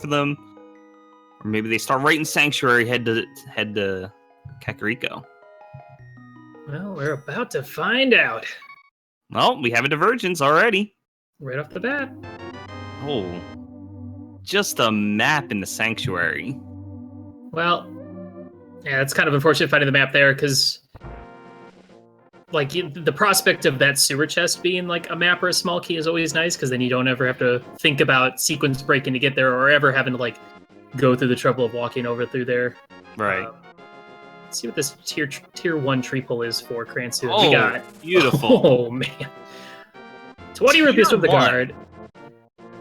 for them. Or maybe they start right in Sanctuary, head to Kakariko. Well, we're about to find out. Well, we have a divergence already. Right off the bat. Oh. Just a map in the Sanctuary. Well, yeah, it's kind of unfortunate finding the map there, because like the prospect of that sewer chest being like a map or a small key is always nice, because then you don't ever have to think about sequence breaking to get there, or ever having to like go through the trouble of walking over through there. Right. Let's see what this tier 1 tree pull is for Cransoon. Oh, we got beautiful. Oh man, 20 rupees from the guard.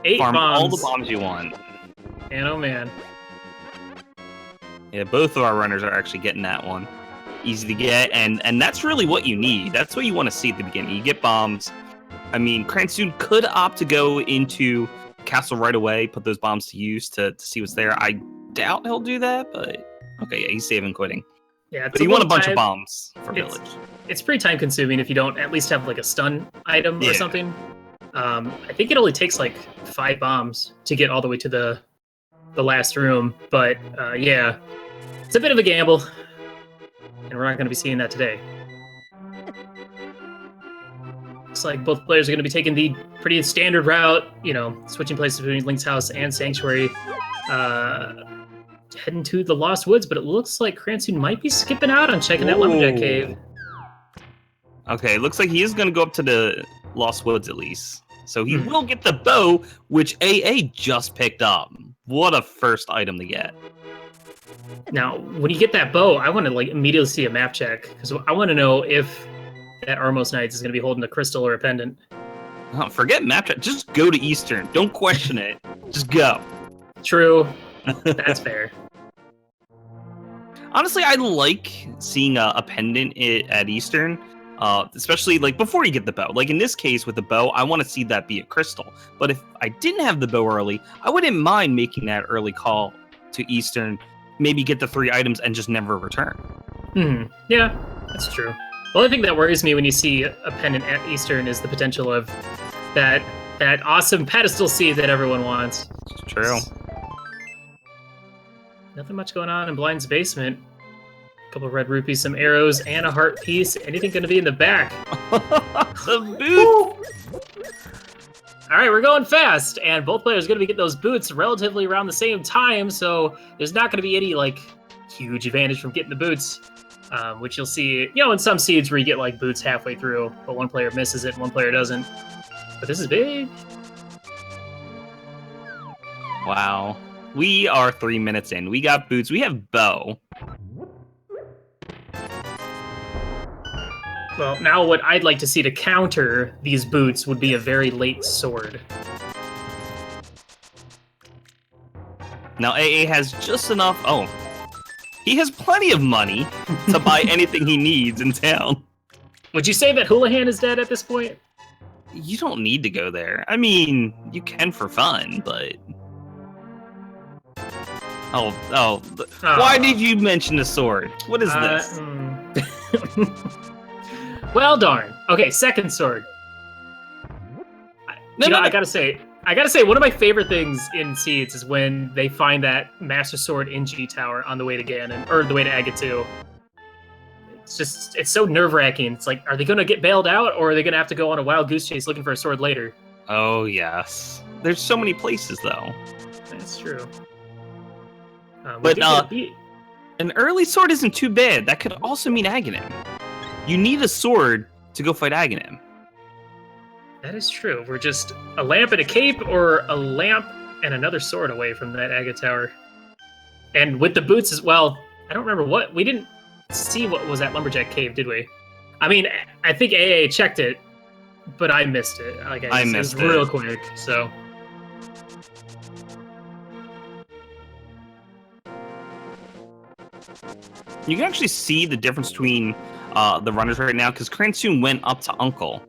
8 Farm bombs. all the bombs you want. And oh man. Yeah, both of our runners are actually getting that one. Easy to get, and that's really what you need. That's what you want to see at the beginning. You get bombs. I mean, Cransoon could opt to go into Castle right away, put those bombs to use to see what's there. I doubt he'll do that, but okay, yeah, he's saving quitting. Yeah, but you want a bunch of bombs for Village. It's pretty time consuming if you don't at least have like a stun item or something. I think it only takes like 5 bombs to get all the way to the last room, but yeah, it's a bit of a gamble, and we're not going to be seeing that today. Looks like both players are going to be taking the pretty standard route, you know, switching places between Link's house and Sanctuary, heading to the Lost Woods, but it looks like Cransoon might be skipping out on checking that Lumberjack Cave. Okay, looks like he is going to go up to the Lost Woods at least. So he will get the bow, which AA just picked up. What a first item to get. Now, when you get that bow, I want to like immediately see a map check, because I want to know if that Armos Knights is going to be holding a crystal or a pendant. Oh, forget map check. Just go to Eastern. Don't question it. Just go. True. That's fair. Honestly, I like seeing a pendant at Eastern. Especially like before you get the bow. Like in this case with the bow, I want to see that be a crystal. But if I didn't have the bow early, I wouldn't mind making that early call to Eastern, maybe get the 3 items and just never return. Yeah, that's true. The only thing that worries me when you see a pendant at Eastern is the potential of that awesome pedestal seed that everyone wants. It's true. Nothing much going on in Blind's basement. Couple of red rupees, some arrows, and a heart piece. Anything going to be in the back? The boot! All right, we're going fast, and both players are going to be getting those boots relatively around the same time, so there's not going to be any, like, huge advantage from getting the boots, which you'll see, you know, in some seeds where you get, like, boots halfway through, but one player misses it and one player doesn't. But this is big. Wow. We are 3 minutes in. We got boots. We have bow. Well, now what I'd like to see to counter these boots would be a very late sword. Now AA has just enough... Oh. He has plenty of money to buy anything he needs in town. Would you say that Houlihan is dead at this point? You don't need to go there. I mean, you can for fun, but... Oh. Why did you mention the sword? What is this? Well, darn. Okay, second sword. I gotta say, one of my favorite things in Seeds is when they find that Master Sword in G Tower on the way to Ganon, or the way to Agate 2. It's so nerve-wracking. It's like, are they gonna get bailed out, or are they gonna have to go on a wild goose chase looking for a sword later? Oh, yes. There's so many places, though. That's true. But an early sword isn't too bad. That could also mean Aghanim. You need a sword to go fight Aghanim. That is true. We're just a lamp and a cape, or a lamp and another sword away from that Agate Tower. And with the boots as well, I don't remember what... We didn't see what was that Lumberjack Cave, did we? I mean, I think AA checked it, but I missed it. Like I missed it real quick, so... You can actually see the difference between the runners right now, because Cransoon went up to Uncle.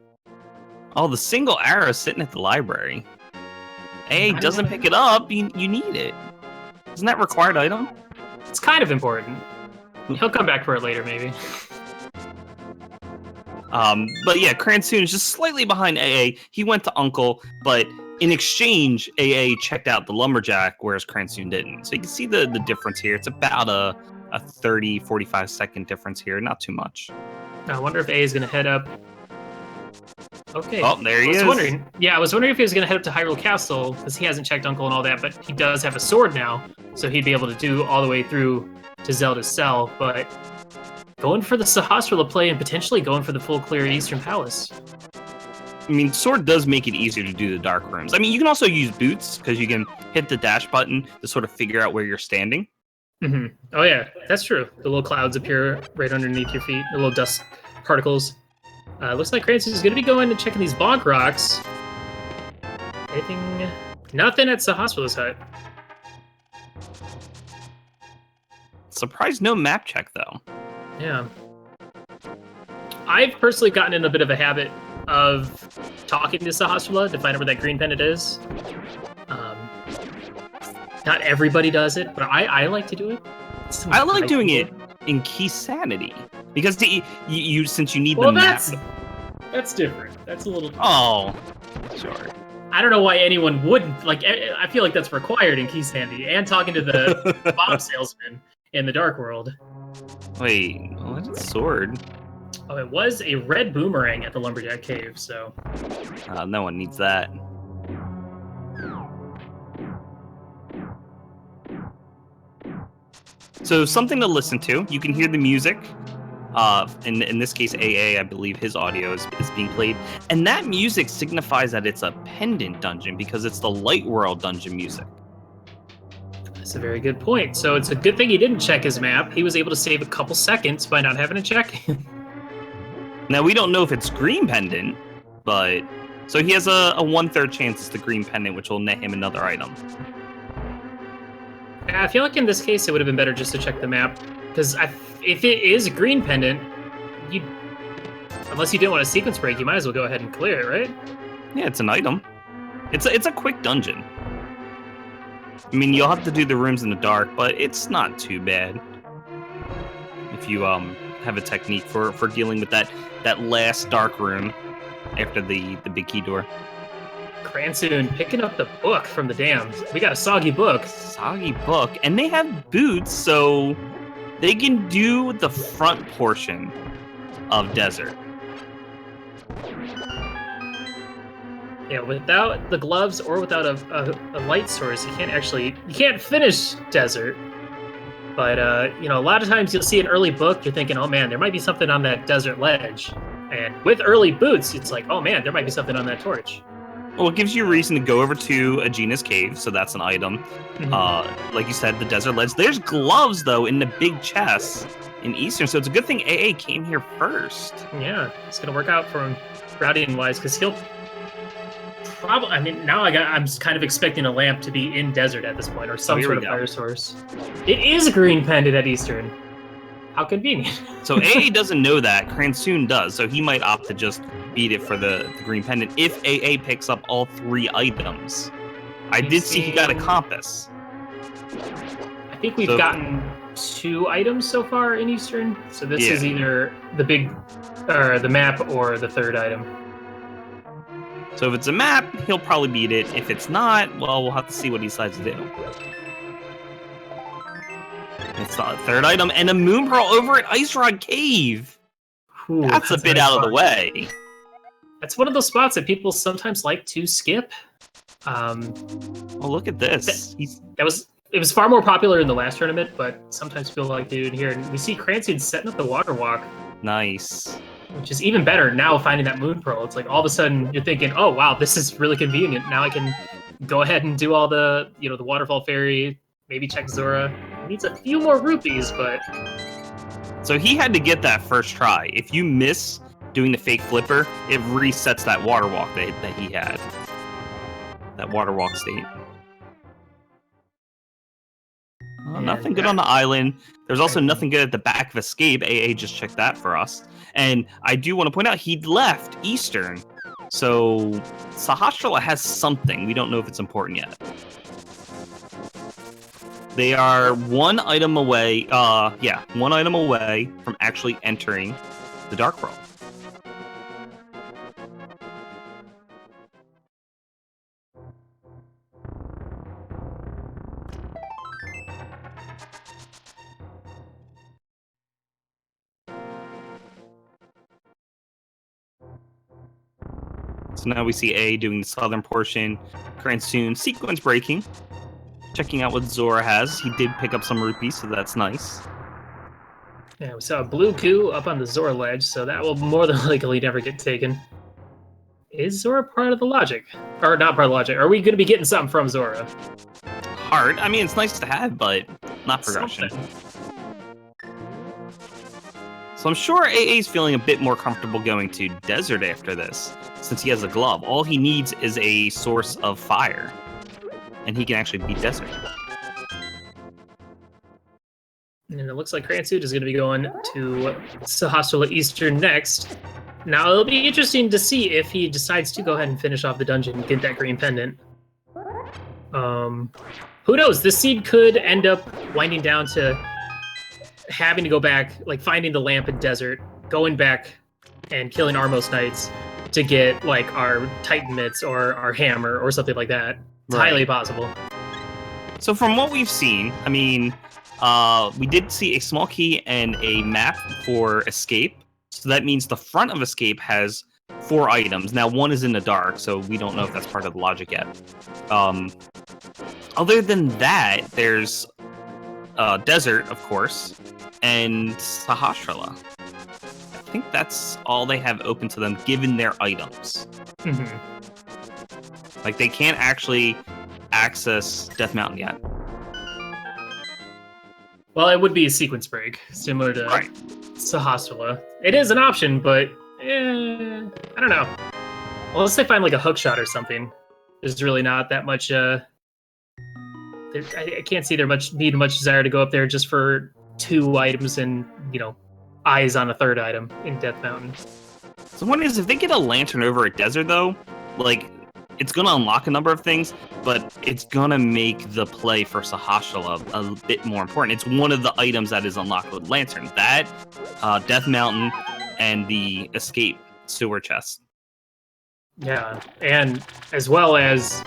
Oh, the single arrow sitting at the library. AA doesn't pick it up. You need it. Isn't that required item? It's kind of important. He'll come back for it later, maybe. But yeah, Cransoon is just slightly behind AA. He went to Uncle, but in exchange, AA checked out the lumberjack, whereas Cransoon didn't. So you can see the difference here. It's about a 30, 45 second difference here. Not too much. I wonder if A is going to head up. Okay. Oh, there he is. I was wondering if he was going to head up to Hyrule Castle, because he hasn't checked Uncle and all that, but he does have a sword now, so he'd be able to do all the way through to Zelda's cell, but going for the Sahasrahla play and potentially going for the full clear Eastern Palace. I mean, sword does make it easier to do the dark rooms. I mean, you can also use boots, because you can hit the dash button to sort of figure out where you're standing. Mm-hmm. Oh yeah, that's true. The little clouds appear right underneath your feet, the little dust particles. Looks like Cransoon is going to be going and checking these bonk rocks. Anything? Nothing at Sahasrahla's hut. Surprised no map check, though. Yeah. I've personally gotten in a bit of a habit of talking to Sahasrahla to find out where that green pendant is. Not everybody does it, but I like to do it. I like doing it in Key Sanity. Because you since you need the map. That's different. That's a little. Oh, sure. I don't know why anyone wouldn't. Like, I feel like that's required in Key Sanity and talking to the bomb salesman in the Dark World. Wait, what is sword? Oh, it was a red boomerang at the Lumberjack Cave, so. No one needs that. So something to listen to. You can hear the music. In this case, AA, I believe his audio is being played. And that music signifies that it's a pendant dungeon because it's the Light World dungeon music. That's a very good point. So it's a good thing he didn't check his map. He was able to save a couple seconds by not having to check. Now, we don't know if it's green pendant, but... So he has a 1/3 chance it's the green pendant, which will net him another item. I feel like in this case, it would have been better just to check the map. Because if it is a green pendant, unless you didn't want a sequence break, you might as well go ahead and clear it, right? Yeah, it's an item. It's a quick dungeon. I mean, you'll have to do the rooms in the dark, but it's not too bad. If you have a technique for dealing with that last dark room after the big key door. Cransoon picking up the book from the dam. We got a soggy book. Soggy book. And they have boots, so they can do the front portion of desert. Yeah, without the gloves or without a light source, you can't finish desert. But a lot of times you'll see an early book, you're thinking, oh man, there might be something on that desert ledge. And with early boots, it's like, oh man, there might be something on that torch. Well, it gives you a reason to go over to Aegina's cave, so that's an item. Mm-hmm. Like you said, the desert ledge. There's gloves, though, in the big chest in Eastern, so it's a good thing AA came here first. Yeah, it's going to work out for him routing-wise, because he'll probably... I mean, now I'm kind of expecting a lamp to be in desert at this point, or some sort of fire source. It is a green pendant at Eastern. How convenient. So AA doesn't know that. Cransoon does, so he might opt to just beat it for the green pendant if AA picks up all 3 items. I did see he got a compass. I think we've gotten 2 items so far in Eastern, so this is either the map or the 3rd item. So if it's a map, he'll probably beat it. If it's not, well, we'll have to see what he decides to do. It's the 3rd item, and a moon pearl over at Ice Rod Cave. Ooh, that's a bit out of the way. That's one of those spots that people sometimes like to skip. Well, look at this. It was far more popular in the last tournament, but sometimes people like to do it here. And we see Cransoon setting up the water walk. Nice. Which is even better now finding that moon pearl. It's like all of a sudden you're thinking, oh wow, this is really convenient. Now I can go ahead and do all the the waterfall fairy, maybe check Zora. Needs a few more rupees, but... So he had to get that first try. If you miss doing the fake flipper, it resets that water walk that he had. That water walk state. Well, nothing good on the island. There's also nothing good at the back of Escape. AA just checked that for us. And I do want to point out, he left Eastern. So Sahasrahla has something. We don't know if it's important yet. They are 1 item away, 1 item away from actually entering the Dark World. So now we see A doing the southern portion, Cransoon sequence breaking, checking out what Zora has. He did pick up some rupees, so that's nice. Yeah, we saw a blue coup up on the Zora ledge, so that will more than likely never get taken. Is Zora part of the logic? Or not part of the logic? Are we going to be getting something from Zora? Heart. I mean, it's nice to have, but not progression. Something. So I'm sure AA's feeling a bit more comfortable going to Desert after this, since he has a glove. All he needs is a source of fire, and he can actually beat Desert. And it looks like Cransoon is going to be going to Sahasrahla Eastern next. Now, it'll be interesting to see if he decides to go ahead and finish off the dungeon and get that green pendant. Who knows? This seed could end up winding down to having to go back, like finding the lamp in Desert, going back and killing Armos Knights to get like our Titan Mitts or our hammer or something like that. It's highly possible. So from what we've seen, I mean, we did see a small key and a map for Escape. So that means the front of Escape has 4 items. Now, one is in the dark, so we don't know if that's part of the logic yet. Other than that, there's Desert, of course, and Sahasrahla. I think that's all they have open to them, given their items. Mm-hmm. Like, they can't actually access Death Mountain yet. Well, it would be a sequence break, similar to Sahasrahla. It is an option, but I don't know. Unless they find like a hook shot or something, there's really not that much. I can't see there much desire to go up there just for 2 items and eyes on a 3rd item in Death Mountain. So one is, if they get a lantern over at Desert, though, like, it's going to unlock a number of things, but it's going to make the play for Sahasrahla a bit more important. It's one of the items that is unlocked with lantern. That, Death Mountain, and the Escape sewer chest. Yeah, and as well as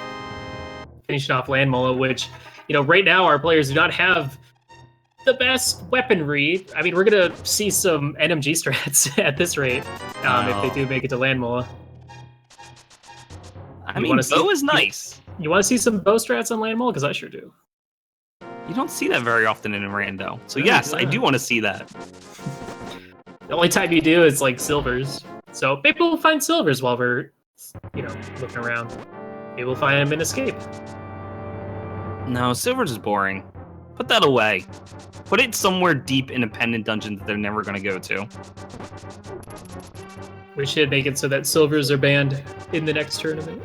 finishing off Landmola, which, right now our players do not have the best weaponry. I mean, we're going to see some NMG strats at this rate if they do make it to Landmola. I mean, bow is nice. You want to see some bow strats on Landmola? Because I sure do. You don't see that very often in Rando. So yes, I do want to see that. The only time you do is like silvers. So maybe we'll find silvers while we're, looking around. Maybe we'll find them in Escape. No, silvers is boring. Put that away. Put it somewhere deep in a pendant dungeon that they're never going to go to. We should make it so that silvers are banned in the next tournament.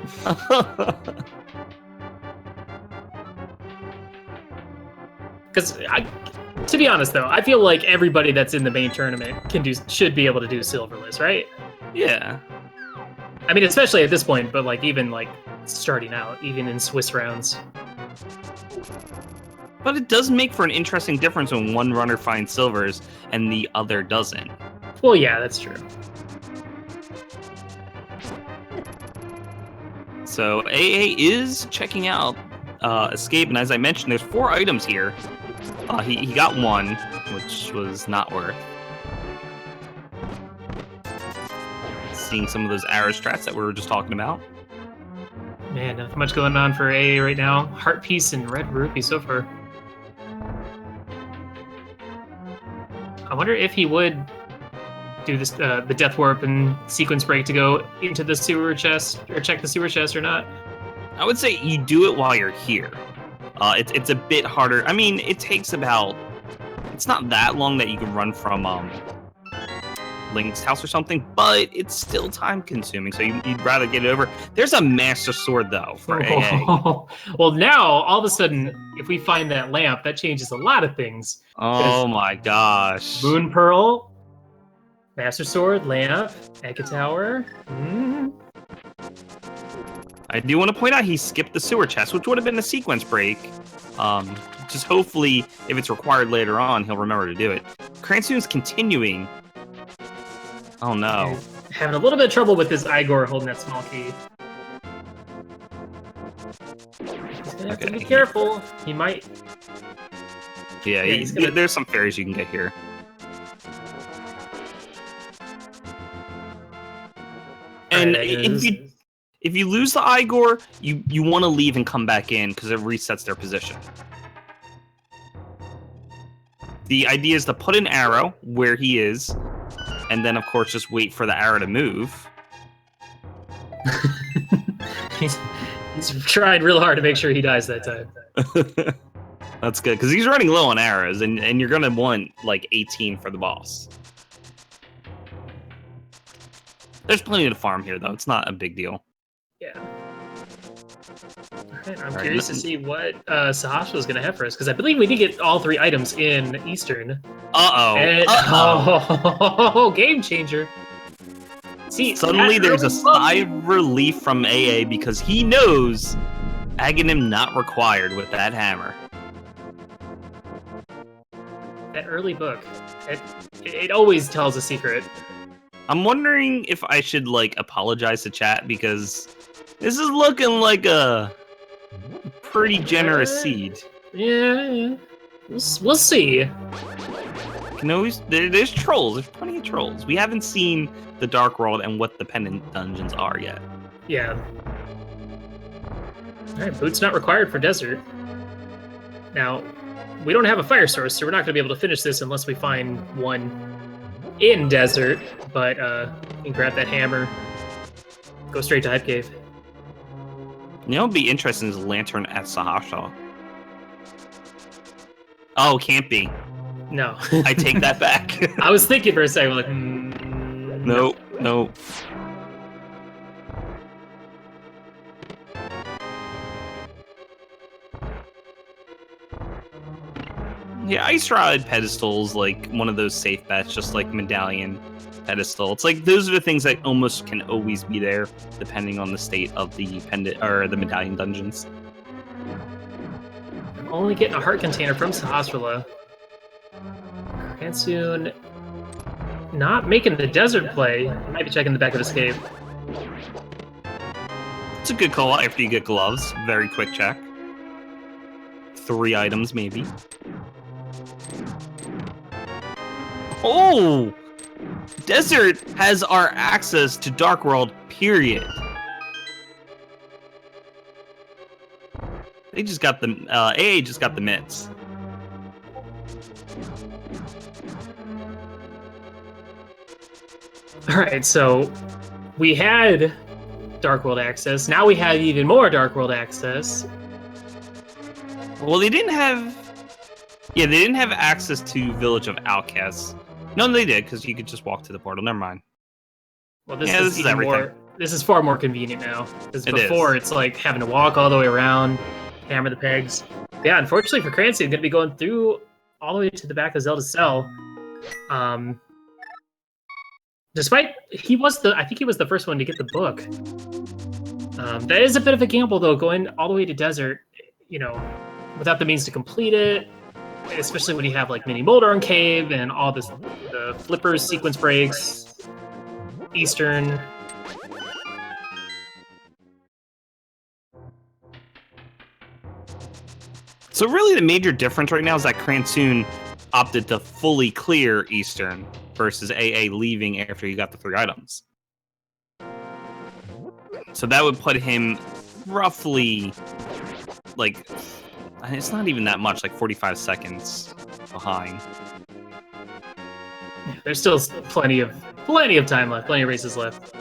Because, to be honest, though, I feel like everybody that's in the main tournament should be able to do silverless, right? Yeah. I mean, especially at this point, but even starting out, even in Swiss rounds. But it does make for an interesting difference when one runner finds silvers and the other doesn't. Well, yeah, that's true. So AA is checking out Escape, and as I mentioned, there's 4 items here. He got 1, which was not worth. Seeing some of those arrow strats that we were just talking about. Man, nothing much going on for AA right now. Heart Piece and Red Rupee so far. I wonder if he would do this, the Death Warp and Sequence Break to go into the sewer chest, or check the sewer chest or not. I would say you do it while you're here. It's a bit harder. I mean, it takes about... It's not that long that you can run from Link's house or something, but it's still time-consuming, so you'd rather get it over. There's a Master Sword, though, for AA. Well, now, all of a sudden, if we find that lamp, that changes a lot of things. Oh my gosh. Moon Pearl, Master Sword, lamp, Eka Tower. I do want to point out he skipped the sewer chest, which would have been a sequence break. Just hopefully, if it's required later on, he'll remember to do it. Cransoon's continuing. Oh no. Having a little bit of trouble with this Igor holding that small key. He's gonna have to be careful. He might... Yeah, there's some fairies you can get here. And if you If you lose the Igor, you want to leave and come back in because it resets their position. The idea is to put an arrow where he is, and then, of course, just wait for the arrow to move. he's tried real hard to make sure he dies that time. That's good, because he's running low on arrows, and you're going to want, like, 18 for the boss. There's plenty to farm here, though. It's not a big deal. Yeah. Alright, I'm curious to see what Sahasra is going to have for us, because I believe we did get all 3 items in Eastern. Uh-oh. And, oh, game changer. See, suddenly there's a sigh of relief from AA because he knows Aghanim not required with that hammer. That early book, it always tells a secret. I'm wondering if I should, like, apologize to chat because this is looking like a pretty generous seed. Yeah. We'll see. Can always there's trolls. There's plenty of trolls. We haven't seen the Dark World and what the pendant dungeons are yet. Yeah. All right, boots not required for desert. Now, we don't have a fire source, so we're not going to be able to finish this unless we find one in desert. But you can grab that hammer, go straight to Hype Cave. You know, what'd be interesting is Lantern at Sahasra. Oh, can't be. No. I take that back. I was thinking for a second, like, Nope. Yeah, Ice Rod pedestal's like one of those safe bets, just like Medallion pedestal. It's like those are the things that almost can always be there, depending on the state of the pendant or the Medallion dungeons. Only getting a heart container from Sahasrala. Cransoon not making the desert play. Might be checking the back of his cave. It's a good call out after you get gloves. Very quick check. 3 items, maybe. Oh! Desert has our access to Dark World, period. They just got the AA just got the mitts. All right, so we had Dark World access. Now we have even more Dark World access. Well, they didn't have. Yeah, they didn't have access to Village of Outcasts. No, they did because you could just walk to the portal. Never mind. Well, this is everything. This is far more convenient now. Because before, it's like having to walk all the way around, hammer the pegs. Yeah, unfortunately for Cransoon, going to be going through all the way to the back of Zelda's cell. Despite I think he was the first one to get the book. That is a bit of a gamble though, going all the way to desert, you know, without the means to complete it, especially when you have like mini Moldaron Cave and all this, the flippers, sequence breaks, Eastern. So really, the major difference right now is that Cransoon opted to fully clear Eastern versus AA leaving after he got the 3 items. So that would put him roughly, like, it's not even that much, like 45 seconds behind. There's still plenty of time left, plenty of races left.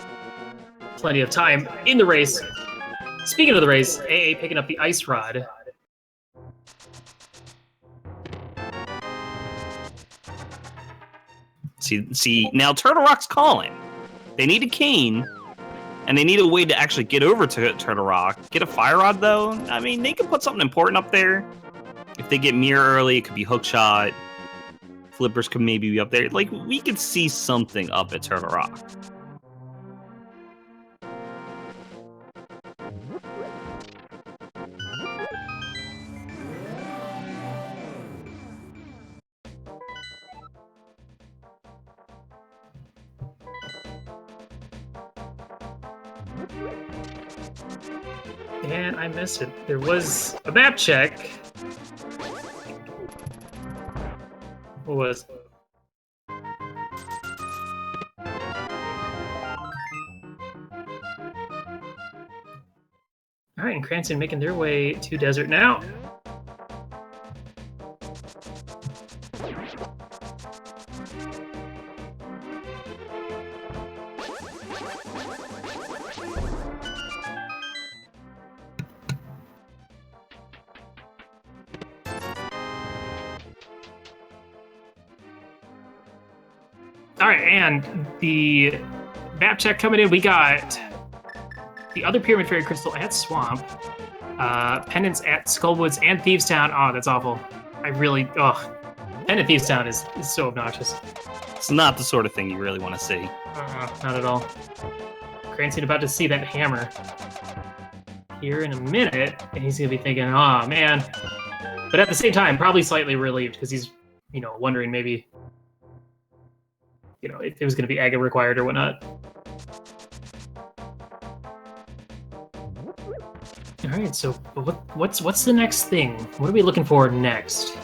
Plenty of time in the race. Speaking of the race, AA picking up the Ice Rod. See, now Turtle Rock's calling. They need a cane, and they need a way to actually get over to Turtle Rock. Get a Fire Rod, though. I mean, they could put something important up there. If they get Mirror early, it could be Hookshot. Flippers could maybe be up there. Like, we could see something up at Turtle Rock. And I missed it. There was a map check. What was? right, and Cransoon making their way to Desert now. All right, and the map check coming in. We got the other Pyramid Fairy Crystal at Swamp, Pendants at Skullwoods and Thieves Town. Oh, that's awful. Pendant Thieves Town is so obnoxious. It's not the sort of thing you really want to see. Not at all. Cransoon about to see that hammer here in a minute, and he's gonna be thinking, "Oh man," but at the same time, probably slightly relieved because he's, wondering maybe, if it was gonna be Aga required or whatnot. All right, so what's the next thing? What are we looking for next?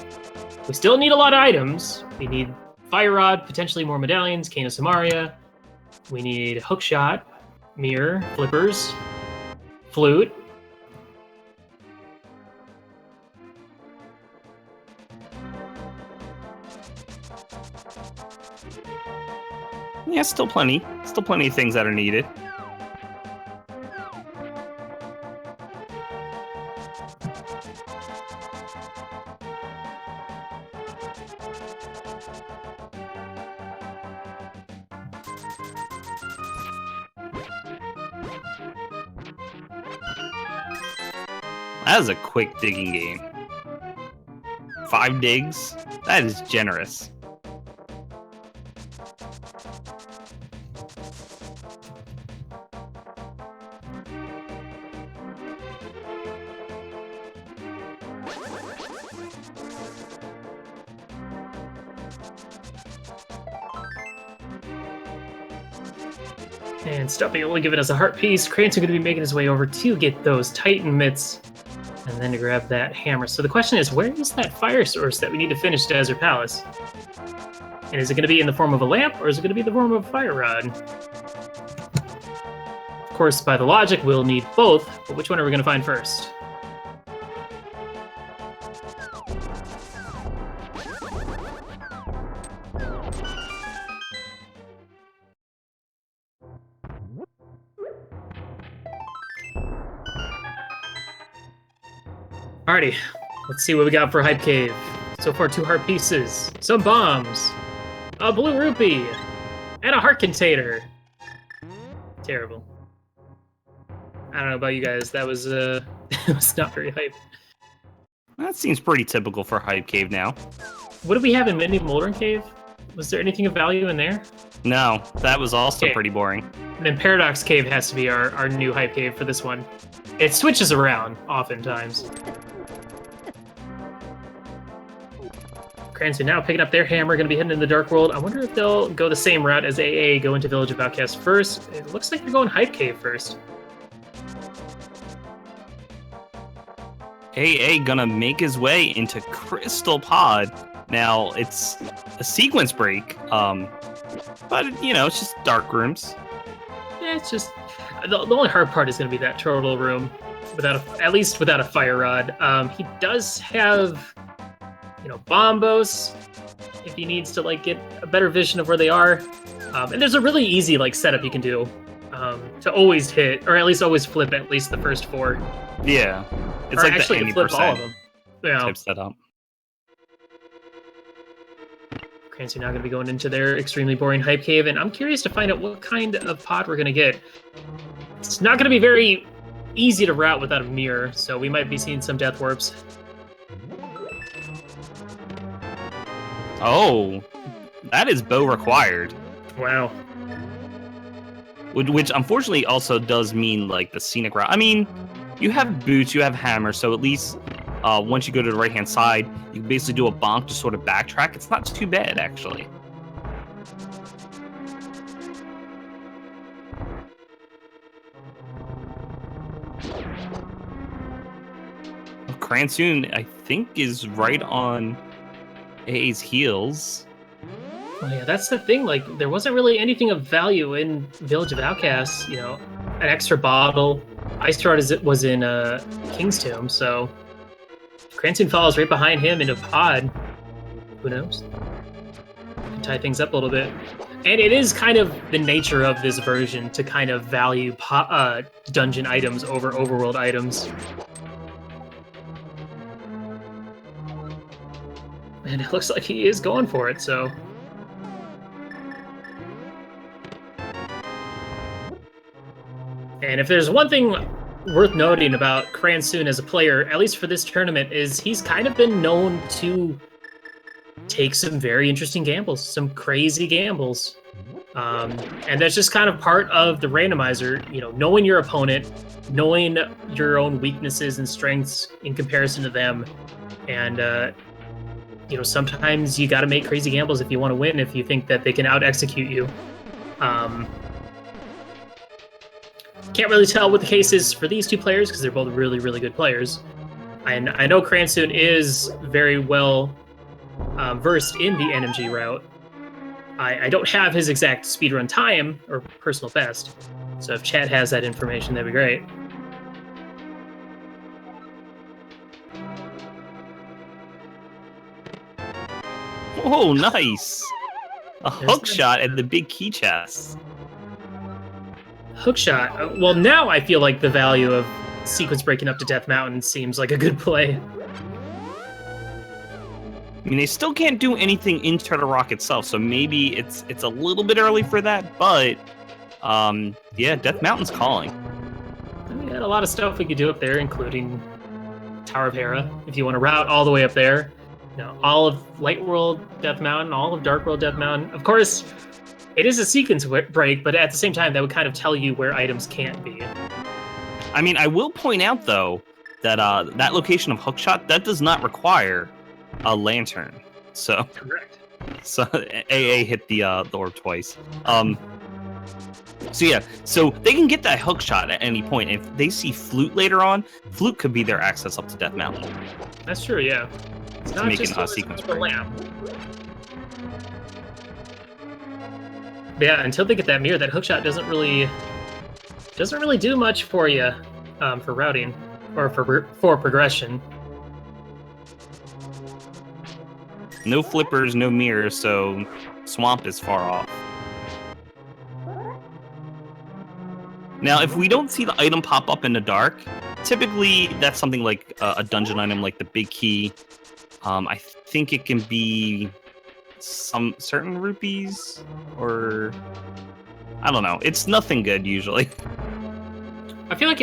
We still need a lot of items. We need Fire Rod, potentially more medallions, Cane of Samaria. We need Hookshot, Mirror, Flippers, Flute. Yeah, still plenty. Still plenty of things that are needed. That is a quick digging game. 5 digs? That is generous. And Stumpy only giving us a heart piece. Cransoon going to be making his way over to get those Titan mitts, and then to grab that hammer. So the question is, where is that fire source that we need to finish Desert Palace? And is it going to be in the form of a lamp, or is it going to be in the form of a fire rod? Of course, by the logic, we'll need both, but which one are we going to find first? Alrighty, let's see what we got for Hype Cave. So far, 2 heart pieces, some bombs, a blue rupee, and a heart container. Terrible. I don't know about you guys, that was it was not very hype. That seems pretty typical for Hype Cave now. What did we have in Mini Moldering Cave? Was there anything of value in there? No, that was also pretty boring. And then Paradox Cave has to be our new Hype Cave for this one. It switches around, oftentimes. Cransoon now picking up their hammer, going to be heading into the Dark World. I wonder if they'll go the same route as AA, go into Village of Outcasts first. It looks like they're going Hype Cave first. AA gonna make his way into Crystal Pod. Now, it's a sequence break, but, it's just dark rooms. Yeah, it's just... The only hard part is going to be that turtle room, at least without a fire rod. He does have... bombos, if he needs to get a better vision of where they are. And there's a really easy setup you can do to always hit, or at least always flip at least the first 4. Yeah, it's or like actually the 80% flip all of them. Yeah. type setup. Cransoon now going to be going into their extremely boring Hype Cave, and I'm curious to find out what kind of pod we're going to get. It's not going to be very easy to route without a mirror, so we might be seeing some death warps. Oh, that is bow required. Wow. Which unfortunately also does mean the scenic route. I mean, you have boots, you have hammers, so at least once you go to the right hand side, you can basically do a bonk to sort of backtrack. It's not too bad, actually. Cransoon, I think, is right on AA's heels. Well, yeah, that's the thing. There wasn't really anything of value in Village of Outcasts. An extra bottle, Ice Shard was in King's Tomb, so Cransoon follows right behind him into Pod. Who knows? Can tie things up a little bit. And it is kind of the nature of this version to kind of value dungeon items over overworld items. And it looks like he is going for it, so... And if there's one thing worth noting about Cransoon as a player, at least for this tournament, is he's kind of been known to take some very interesting gambles, some crazy gambles. And that's just kind of part of the randomizer, you know, knowing your opponent, knowing your own weaknesses and strengths in comparison to them. And, you know, sometimes you got to make crazy gambles if you want to win, if you think that they can out-execute you. Can't really tell what the case is for these two players because they're both really, really good players. And I know Cransoon is very well versed in the NMG route. I don't have his exact speedrun time or personal best, so if chat has that information, that'd be great. Oh, nice! A hook shot at the big key chest. Hookshot. Well, now I feel like the value of sequence breaking up to Death Mountain seems like a good play. I mean, they still can't do anything into the rock itself, so maybe it's a little bit early for that, but yeah, Death Mountain's calling. We had a lot of stuff we could do up there, including Tower of Hera, if you want to route all the way up there. You know, all of Light World Death Mountain, all of Dark World Death Mountain. Of course, it is a sequence break, but at the same time, that would kind of tell you where items can't be. I mean, I will point out, though, that that location of Hookshot, that does not require a lantern. So correct. So AA hit the orb twice. So yeah, so they can get that hook shot at any point. If they see Flute later on, Flute could be their access up to Death Mountain. That's true, yeah. It's not making just a sequence break. Lamp. But yeah, until they get that mirror, that hookshot doesn't really do much for you for routing or for progression. No flippers, no mirrors, so Swamp is far off. Now, if we don't see the item pop up in the dark, typically that's something like a dungeon item, like the big key. I think it can be some certain rupees, or I don't know. It's nothing good usually. I feel like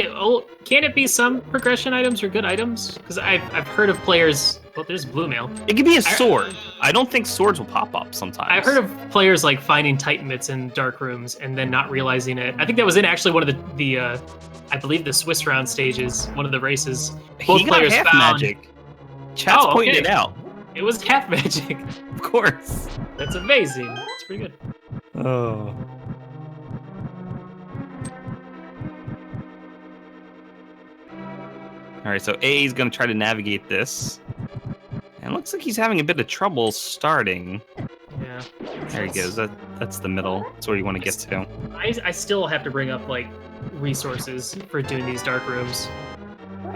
can it be some progression items or good items? Because I've heard of players. Well, there's blue mail. It could be a sword. I don't think swords will pop up sometimes. I've heard of players like finding Titan bits in dark rooms and then not realizing it. I think that was in actually one of the I believe the Swiss round stages, one of the races. Both players half found magic. Chat's pointed it out. It was half magic. Of course. That's amazing. That's pretty good. Oh. All right, so A is going to try to navigate this. And it looks like he's having a bit of trouble starting. Yeah. There he goes. That's the middle. That's where you want to get to. I still have to bring up, like, resources for doing these dark rooms.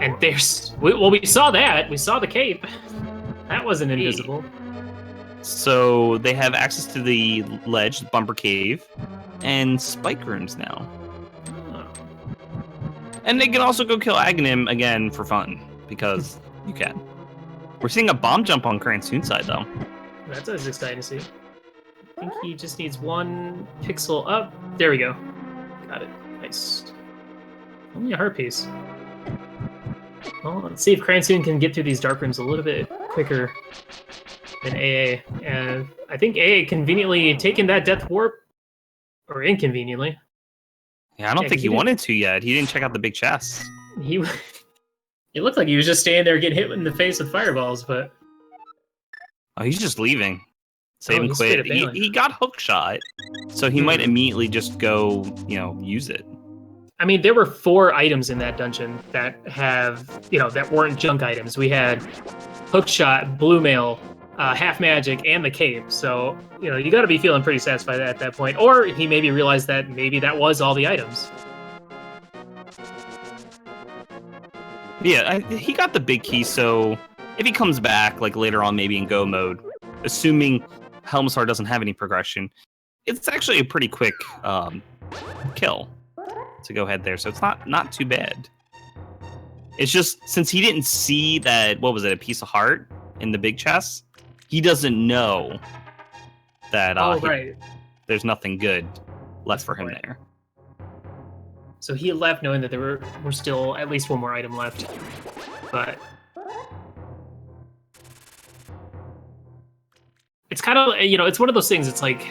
And we saw that. We saw the cape. That wasn't invisible. So they have access to the ledge, the bumper cave, and spike rooms now. And they can also go kill Aghanim again for fun, because you can. We're seeing a bomb jump on Cransoon's side, though. That's always exciting to see. I think he just needs one pixel up. There we go. Got it. Nice. Only a heart piece. Well, let's see if Cransoon can get through these dark rooms a little bit quicker than AA. And I think AA conveniently taken that death warp, or inconveniently. Yeah, I don't think he wanted to yet. He didn't check out the big chest. It looked like he was just standing there getting hit in the face with fireballs, but... Oh, he's just leaving. Save and quit. He got hook shot, so he might immediately just go, use it. I mean, there were 4 items in that dungeon that that weren't junk items. We had hookshot, blue mail, half magic, and the cape. So, you got to be feeling pretty satisfied at that point. Or he maybe realized that maybe that was all the items. Yeah, he got the big key, so if he comes back, like later on, maybe in go mode, assuming Helmsar doesn't have any progression, it's actually a pretty quick kill to go ahead there, so it's not too bad. It's just, since he didn't see that, what was it, a piece of heart in the big chest, he doesn't know that right. There's nothing good left for him there. So he left knowing that there were still at least one more item left. But it's kind of, it's one of those things, it's like,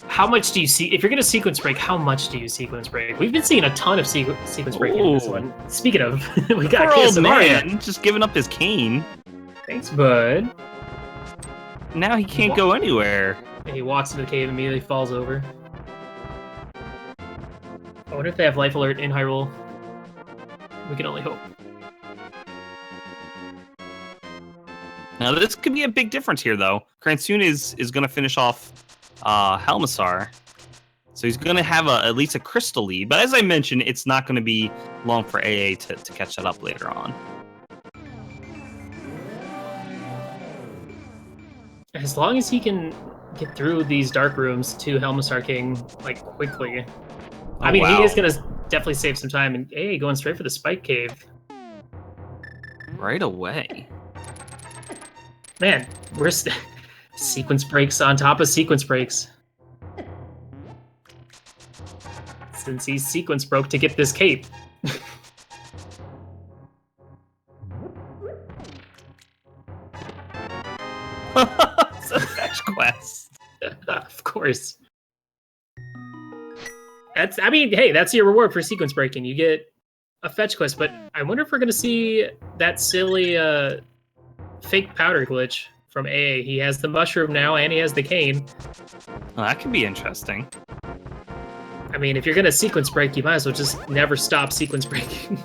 how much do you see? If you're going to sequence break, how much do you sequence break? We've been seeing a ton of sequence break in this one. Speaking of, we got poor old man man just giving up his cane. Thanks, bud. Now he can't go anywhere. And he walks into the cave and immediately falls over. I wonder if they have life alert in Hyrule. We can only hope. Now this could be a big difference here, though. Cransoon is going to finish off Helmsar, so he's going to have at least a crystal lead. But as I mentioned, it's not going to be long for AA to catch that up later on. As long as he can get through these dark rooms to Helmsar King like quickly. Oh, I mean, wow. he is going to definitely save some time. And AA going straight for the spike cave. Right away. Man, we're sequence breaks on top of sequence breaks. Since he's sequence broke to get this cape. It's a fetch quest. Of course. Hey, that's your reward for sequence breaking. You get a fetch quest, but I wonder if we're gonna see that silly fake powder glitch from AA. He has the mushroom now, and he has the cane. Oh, that could be interesting. I mean, if you're gonna sequence break, you might as well just never stop sequence breaking.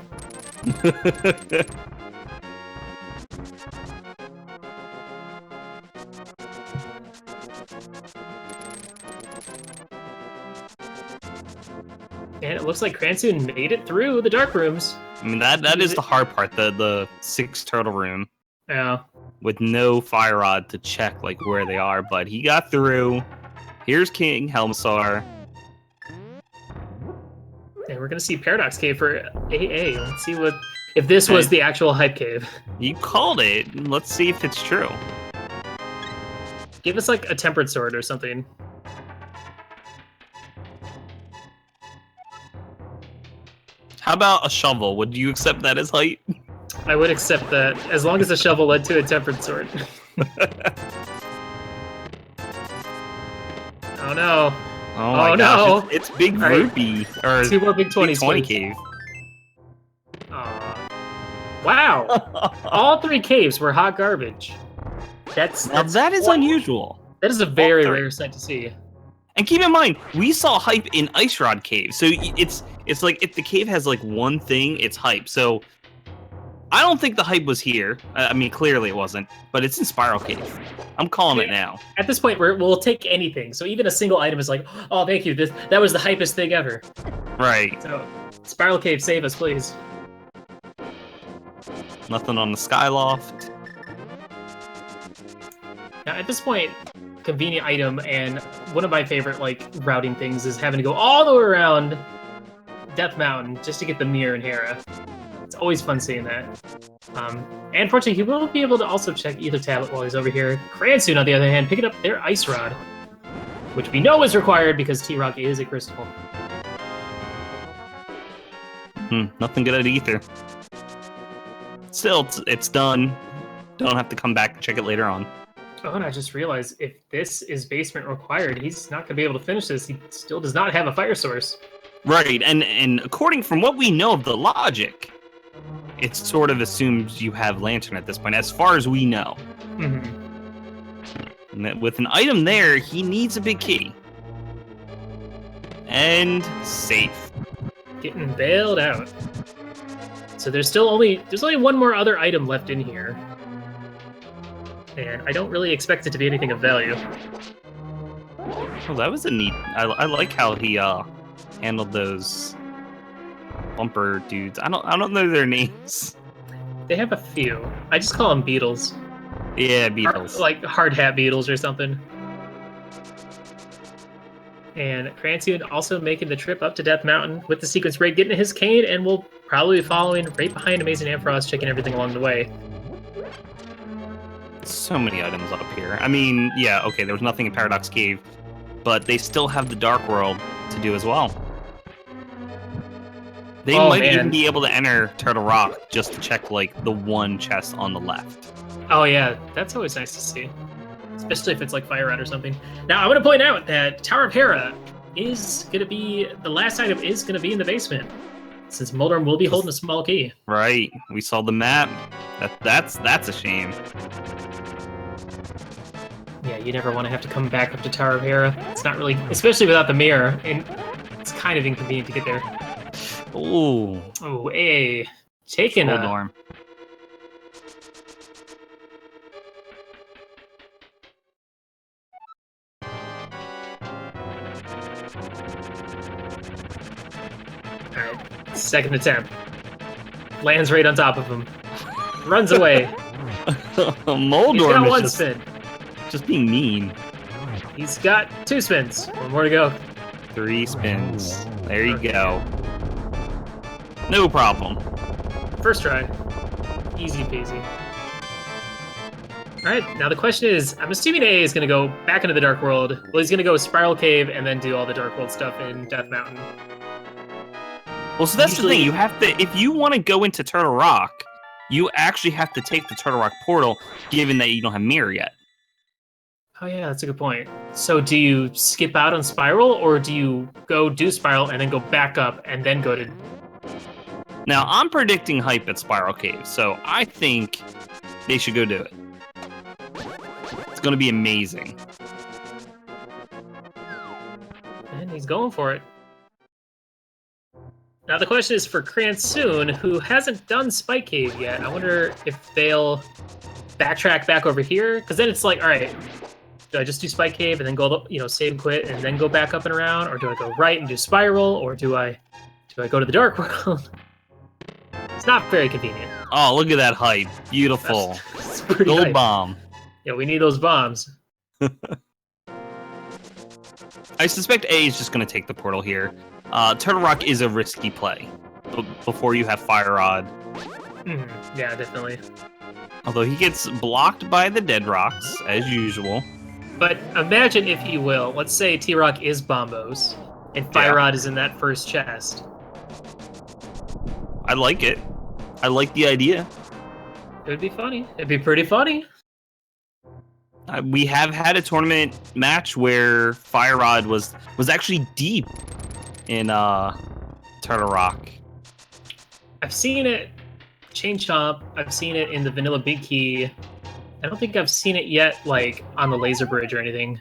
And it looks like Cransoon made it through the dark rooms. I mean, that is the hard part, the 6 turtle room. Yeah. With no fire rod to check like where they are, but he got through. Here's King Helmsar. And we're gonna see Paradox Cave for AA. Let's see if this was the actual hype cave. You called it. Let's see if it's true. Give us like a tempered sword or something. How about a shovel? Would you accept that as height? I would accept that, as long as the shovel led to a tempered sword. Oh no. Oh my gosh, no. it's Big All right. Rupee. Or 2 more Big 20s. 20 please. cave. Wow. All 3 caves were hot garbage. Now that is unusual. That is a very rare sight to see. And keep in mind, we saw hype in Ice Rod Cave, so it's like if the cave has like one thing, it's hype. So I don't think the hype was here. I mean, clearly it wasn't, but it's in Spiral Cave. I'm calling it now. At this point, we'll take anything. So even a single item is like, oh, thank you. That was the hypest thing ever. Right. So, Spiral Cave, save us, please. Nothing on the Skyloft. Now, at this point, convenient item, and one of my favorite routing things is having to go all the way around Death Mountain just to get the mirror in Hera. It's always fun seeing that. And fortunately, he will be able to also check Ether Tablet while he's over here. Cransoon, on the other hand, picking up their Ice Rod, which we know is required because T-Rock is a crystal. Nothing good at Ether. Still, it's done. Don't have to come back and check it later on. Oh, and I just realized if this is basement required, he's not going to be able to finish this. He still does not have a fire source. Right, and according from what we know of the logic, it sort of assumes you have Lantern at this point, as far as we know. Mm-hmm. And with an item there, he needs a big key. And safe. Getting bailed out. So there's only one more other item left in here. And I don't really expect it to be anything of value. Oh, that was a neat... I like how he handled those bumper dudes. I don't know their names. They have a few. I just call them beetles. Yeah, beetles. Like hard hat beetles or something. And Cransoon also making the trip up to Death Mountain with the sequence break, getting his cane, and we'll probably be following right behind AmazingAmpharos, checking everything along the way. So many items up here. I mean, yeah, okay, there was nothing in Paradox Cave, but they still have the Dark World to do as well. They might even be able to enter Turtle Rock just to check, like, the one chest on the left. Oh, yeah, that's always nice to see. Especially if it's like Fire Rod or something. Now, I want to point out that Tower of Hera is going to be... The last item is going to be in the basement, since Moldorm will be holding a small key. Right. We saw the map. That's a shame. Yeah, you never want to have to come back up to Tower of Hera. It's not really... Especially without the mirror, and it's kind of inconvenient to get there. Ooh. Oh, hey. Taking a... Moldorm. Alright, second attempt. Lands right on top of him. Runs away. Moldorm He's got one is spin. just being mean. He's got 2 spins. 1 more to go. 3 spins. There you go. No problem. First try. Easy peasy. Alright, now the question is, I'm assuming A is going to go back into the Dark World. Well, he's going to go Spiral Cave and then do all the Dark World stuff in Death Mountain. Well, so that's the thing. You have to, if you want to go into Turtle Rock, you actually have to take the Turtle Rock portal, given that you don't have Mirror yet. Oh yeah, that's a good point. So do you skip out on Spiral, or do you go do Spiral and then go back up and then go to... Now, I'm predicting hype at Spiral Cave, so I think they should go do it. It's going to be amazing. And he's going for it. Now the question is for Cransoon, who hasn't done Spike Cave yet. I wonder if they'll backtrack back over here, because then it's like, all right, do I just do Spike Cave and then go, save and quit and then go back up and around, or do I go right and do Spiral, or do I go to the Dark World? It's not very convenient. Oh, look at that hype! Beautiful. That's pretty Gold hype. bomb. Yeah, we need those bombs. I suspect A is just going to take the portal here. Turtle Rock is a risky play before you have Fire Rod. Yeah, definitely. Although he gets blocked by the Dead Rocks, as usual. But imagine, if you will, let's say T-Rock is Bombos, and Fire Rod is in that first chest. I like it. I like the idea. It would be funny. It'd be pretty funny. We have had a tournament match where Fire Rod was actually deep in Turtle Rock. I've seen it Chain Chomp. I've seen it in the Vanilla Big Key. I don't think I've seen it yet, like, on the Laser Bridge or anything.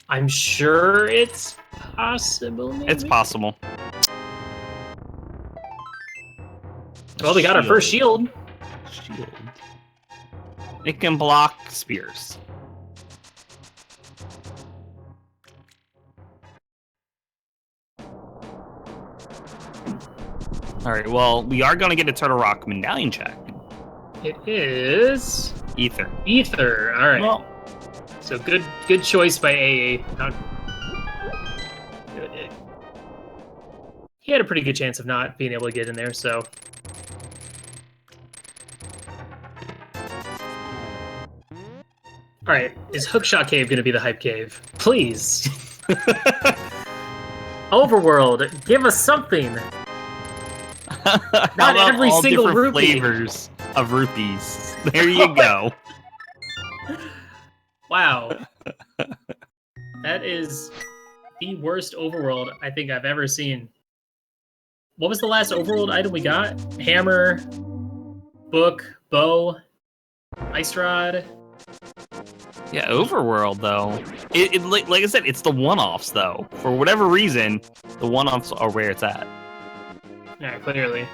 I'm sure it's possible, maybe? It's possible. Well, we got our first shield. Shield. It can block spears. Alright, well, we are going to get a Turtle Rock medallion check. It is... Ether. Ether, alright. Well, so good choice by AA. He had a pretty good chance of not being able to get in there, so... Alright, is Hookshot Cave going to be the hype cave? Please! Overworld, give us something! Not every all single different rupee. flavors of rupees. There you go. Wow. That is the worst Overworld I think I've ever seen. What was the last Overworld item we got? Hammer, book, bow, ice rod. Yeah, Overworld, though. Like I said, it's the one-offs, though. For whatever reason, the one-offs are where it's at. Yeah, clearly.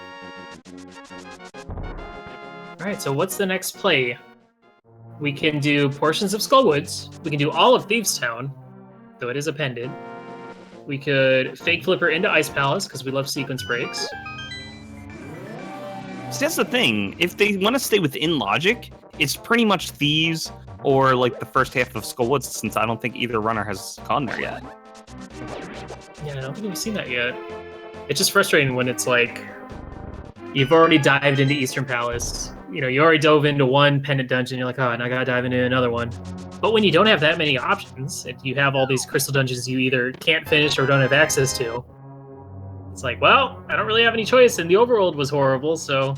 Alright, so what's the next play? We can do portions of Skullwoods. We can do all of Thieves Town, though it is appended. We could fake flipper into Ice Palace because we love sequence breaks. See, that's the thing. If they want to stay within logic, it's pretty much Thieves or like the first half of Skullwoods, since I don't think either runner has gone there yet. Yeah, I don't think we've seen that yet. It's just frustrating when it's like you've already dived into Eastern Palace. You know, you already dove into one pendant dungeon. You're like, oh, and I gotta dive into another one. But when you don't have that many options, and you have all these crystal dungeons you either can't finish or don't have access to, it's like, well, I don't really have any choice, and the overworld was horrible, so...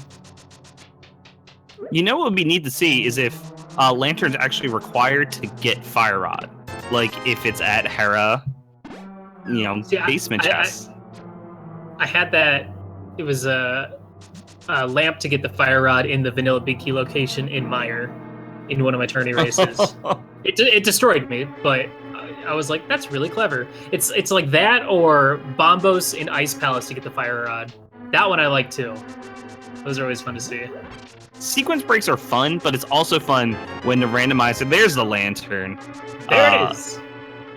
You know what would be neat to see is if Lantern's actually required to get Fire Rod. Like, if it's at Hera, you know, basement chest. I had that. It was a lamp to get the Fire Rod in the Vanilla Big Key location in Mire, in one of my tourney races. It destroyed me, but I was like, that's really clever. It's like that or Bombos in Ice Palace to get the Fire Rod. That one I like too. Those are always fun to see. Sequence breaks are fun, but it's also fun when the randomizer... There's the Lantern. There it is.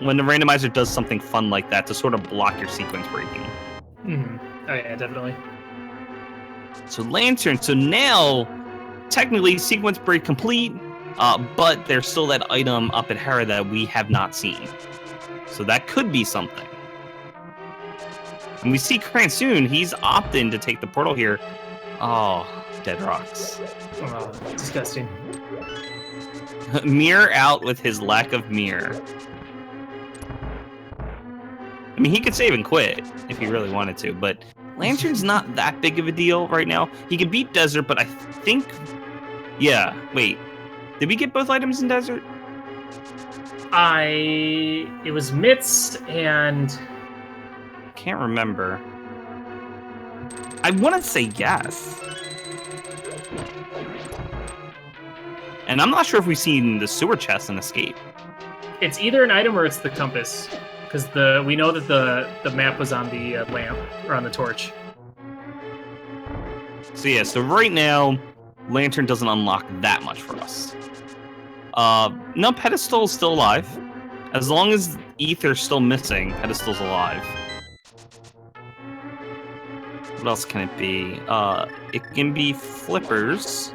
When the randomizer does something fun like that to sort of block your sequence breaking. Mm-hmm. Oh yeah, definitely. So Lantern. So now, technically, sequence break complete, but there's still that item up at Hera that we have not seen. So that could be something. And we see Cransoon. He's opting to take the portal here. Oh, dead rocks. Oh, disgusting. Mirror out with his lack of mirror. I mean, he could save and quit if he really wanted to, but Lantern's not that big of a deal right now. He could beat Desert, but I think... Yeah, wait. Did we get both items in Desert? It was Mitts and... Can't remember. I want to say yes. And I'm not sure if we've seen the sewer chest in Escape. It's either an item or it's the compass. Because we know that the map was on the lamp, or on the torch. So yeah, so right now, Lantern doesn't unlock that much for us. No, Pedestal's still alive. As long as Ether's still missing, Pedestal's alive. What else can it be? It can be Flippers.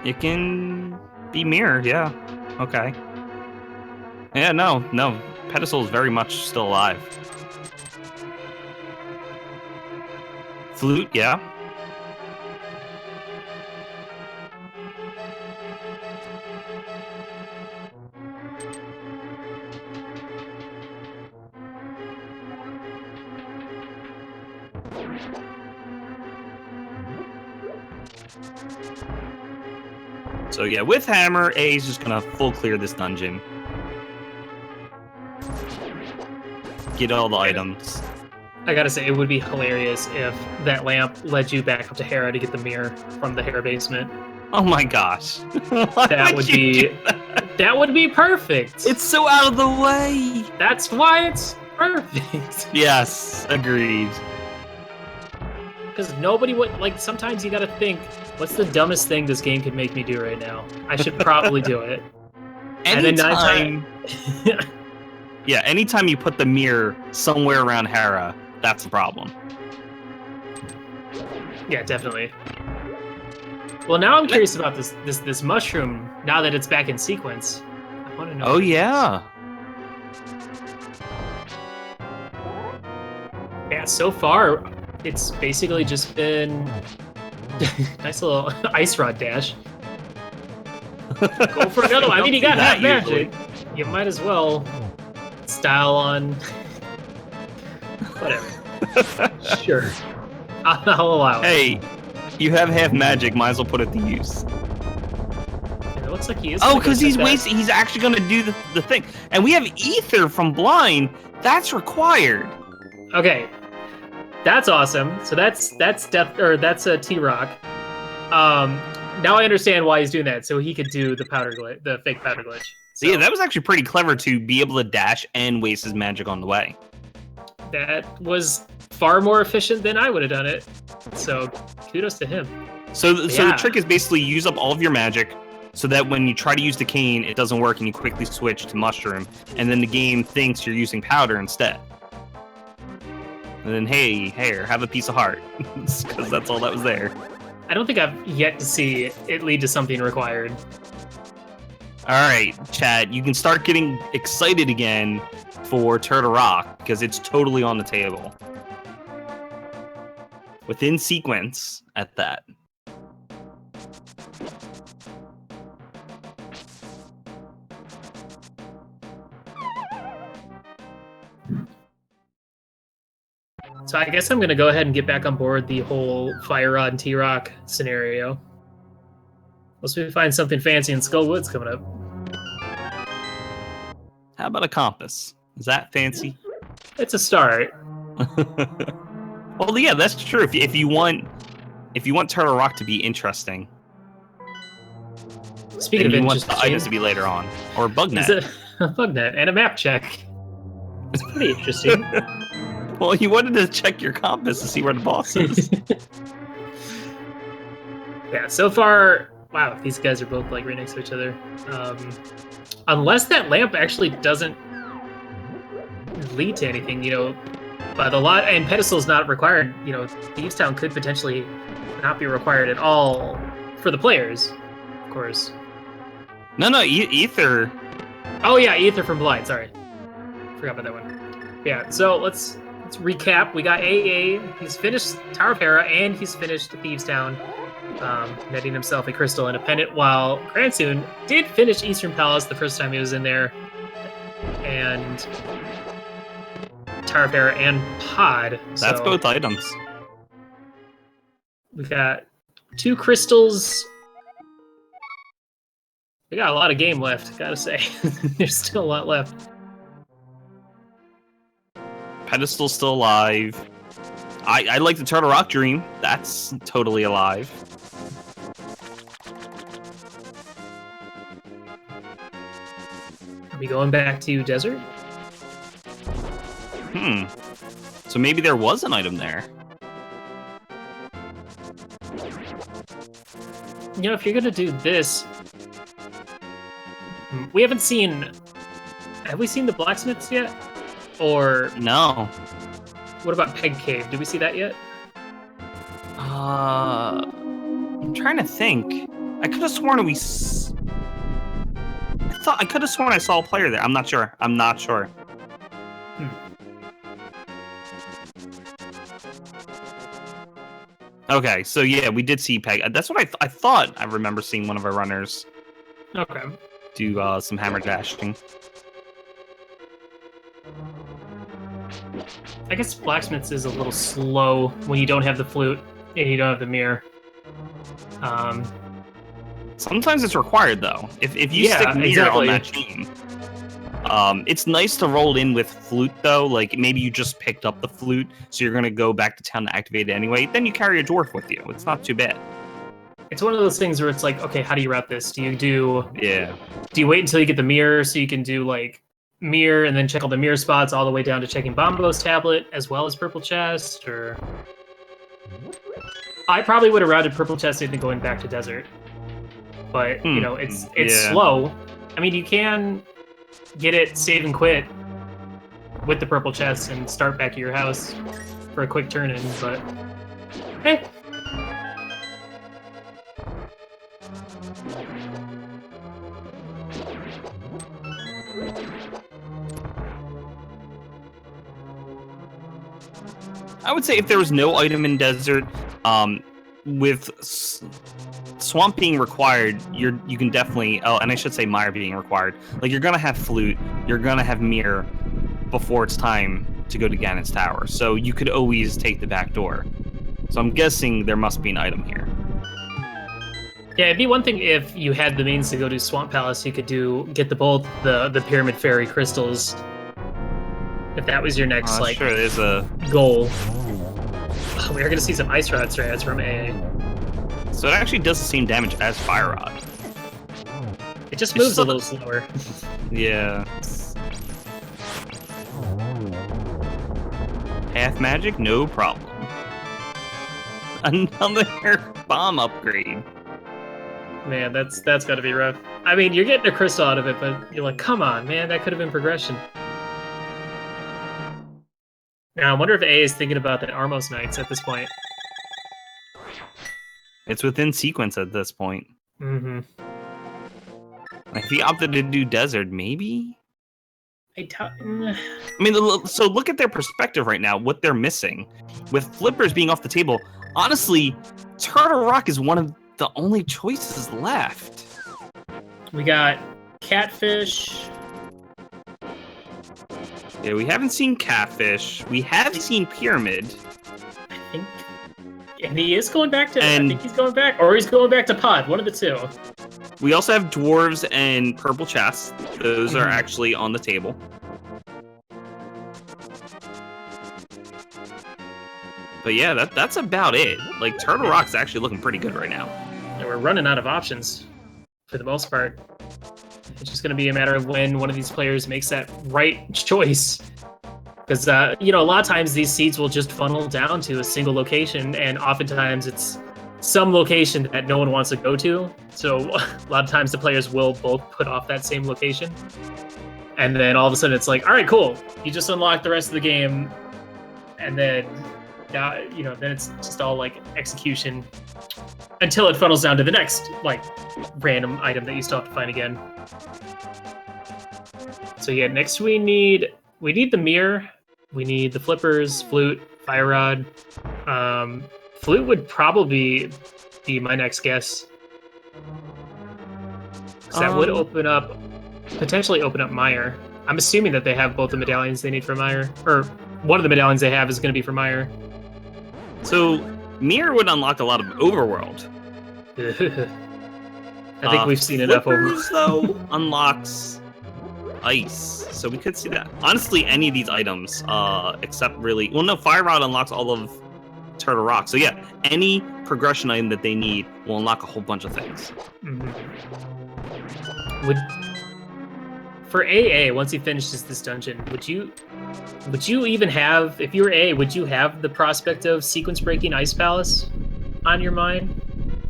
It can be Mirror, yeah. Okay. Yeah, no. Pedestal is very much still alive. Flute, yeah. So yeah, with Hammer, A is just gonna full clear this dungeon. Get all the items. I gotta say, it would be hilarious if that lamp led you back up to Hera to get the mirror from the Hera basement. Oh my gosh. That would be perfect. It's so out of the way. That's why it's perfect. Yes, agreed. Because nobody would, like, sometimes you gotta think, what's the dumbest thing this game could make me do right now? I should probably do it. Anytime, yeah, anytime you put the mirror somewhere around Hera, that's the problem. Yeah, definitely. Well, now I'm curious about this mushroom, now that it's back in sequence. I want to know. Oh, yeah. Yeah, so far, it's basically just been nice little ice rod dash. Go for another one. I mean, you got half magic. You might as well style on. Whatever. Sure. I'll allow it. Hey, you have half magic. Might as well put it to use. And it looks like he is. Oh, because he's wasting. He's actually going to do the thing. And we have Ether from Blind. That's required. Okay. That's awesome. So that's a T-Rock. Now I understand why he's doing that. So he could do the powder glitch, the fake powder glitch. So yeah, that was actually pretty clever to be able to dash and waste his magic on the way. That was far more efficient than I would have done it. So kudos to him. So the trick is basically use up all of your magic, so that when you try to use the cane, it doesn't work and you quickly switch to mushroom, and then the game thinks you're using powder instead. And then, hey, here, have a piece of heart, because that's all that was there. I don't think I've yet to see it lead to something required. All right, Chad, you can start getting excited again for Turtle Rock, because it's totally on the table. Within sequence at that. So I guess I'm going to go ahead and get back on board the whole Fire Rod and T-Rock scenario. Unless we find something fancy in Skull Woods coming up. How about a compass? Is that fancy? It's a start. Well, yeah, that's true. If you want Turtle Rock to be interesting, speaking of you interesting, want the items to be later on, or Bugnet. Is it a Bugnet and a map check? It's pretty interesting. Well, you wanted to check your compass to see where the boss is. Yeah, so far, wow, these guys are both like right next to each other. Unless that lamp actually doesn't lead to anything, but and pedestal's not required. Thieves Town could potentially not be required at all for the players, of course. No, Ether. Oh yeah, Ether from Blind. Sorry, forgot about that one. Yeah, so let's recap. We got AA. He's finished Tower of Hera and he's finished Thieves Town, netting himself a crystal and a pendant. While Cransoon did finish Eastern Palace the first time he was in there, and Tower of Hera and Pod. That's both items. We got 2 crystals. We got a lot of game left, gotta say. There's still a lot left. Pedestal's still alive. I like the Turtle Rock Dream. That's totally alive. Are we going back to Desert? So maybe there was an item there. If you're gonna do this, we haven't seen. Have we seen the blacksmiths yet? Or no. What about Peg Cave? Did we see that yet? I'm trying to think. I could have sworn I could have sworn I saw a player there. I'm not sure. Okay, so yeah, we did see Peg. That's what I thought. I remember seeing one of our runners. Okay. Do some hammer dashing. I guess Blacksmiths is a little slow when you don't have the flute and you don't have the mirror. Sometimes it's required though. If you stick mirror on that chain, it's nice to roll in with flute though. Like maybe you just picked up the flute, so you're gonna go back to town to activate it anyway. Then you carry a dwarf with you. It's not too bad. It's one of those things where it's like, okay, how do you route this? Do you wait until you get the mirror so you can do like mirror and then check all the mirror spots all the way down to checking Bombo's tablet as well as Purple Chest? Or I probably would have routed Purple Chest into going back to Desert, but it's slow. I mean, you can get it save and quit with the Purple Chest and start back at your house for a quick turn in, but hey. I would say if there was no item in Desert, with Swamp being required, you can definitely. Oh, and I should say Mire being required. Like you're gonna have Flute, you're gonna have Mirror before it's time to go to Ganon's Tower. So you could always take the back door. So I'm guessing there must be an item here. Yeah, it'd be one thing if you had the means to go to Swamp Palace. You could get the Pyramid Fairy crystals. If that was your next sure, there's a goal. Oh, we are gonna see some Ice Rod strats from AA. So it actually does the same damage as Fire Rod. It just moves a little slower. Yeah. Half magic, no problem. Another bomb upgrade. Man, that's got to be rough. I mean, you're getting a crystal out of it, but you're like, come on, man, that could have been progression. Now, I wonder if A is thinking about the Armos Knights at this point. It's within sequence at this point. Mm-hmm. If he opted to do desert, maybe? I mean, so look at their perspective right now, what they're missing. With flippers being off the table, honestly, Turtle Rock is one of the only choices left. We got Catfish. Yeah, we haven't seen Catfish. We have seen Pyramid. I think. And he is going back to... I think he's going back. Or he's going back to Pod. One of the two. We also have Dwarves and Purple Chests. Those are actually on the table. But yeah, that's about it. Like, Turtle Rock's actually looking pretty good right now. And we're running out of options, for the most part. It's just going to be a matter of when one of these players makes that right choice. Because, you know, a lot of times these seeds will just funnel down to a single location, and oftentimes it's some location that no one wants to go to. So a lot of times the players will both put off that same location. And then all of a sudden it's like, all right, cool. You just unlock the rest of the game. And then, you know, then it's just all like execution until it funnels down to the next like random item that you still have to find again. So yeah, next we need the mirror. We need the flippers, flute, fire rod. Flute would probably be my next guess. That would potentially open up Meyer. I'm assuming that they have both the medallions they need for Meyer, or one of the medallions they have is going to be for Meyer. So Mirror would unlock a lot of Overworld. I think we've seen enough Overworld. Though unlocks Ice, so we could see that. Honestly, any of these items, except really, well, no, Fire Rod unlocks all of Turtle Rock. So yeah, any progression item that they need will unlock a whole bunch of things. For AA, once he finishes this dungeon, would you even have, if you were A, would you have the prospect of sequence breaking Ice Palace on your mind?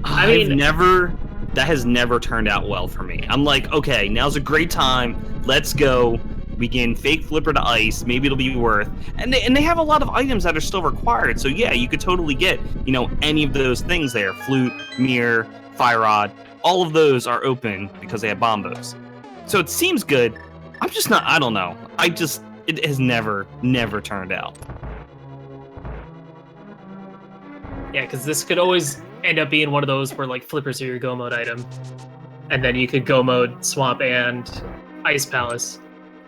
That has never turned out well for me. I'm like, okay, now's a great time. Let's go. We can fake flipper to ice. Maybe it'll be worth. And they have a lot of items that are still required. So yeah, you could totally get, you know, any of those things there. Flute, mirror, fire rod. All of those are open because they have bombos. So it seems good. I'm just not, I don't know. It has never turned out. Yeah, because this could always end up being one of those where like flippers are your go mode item. And then you could go mode swamp and Ice Palace.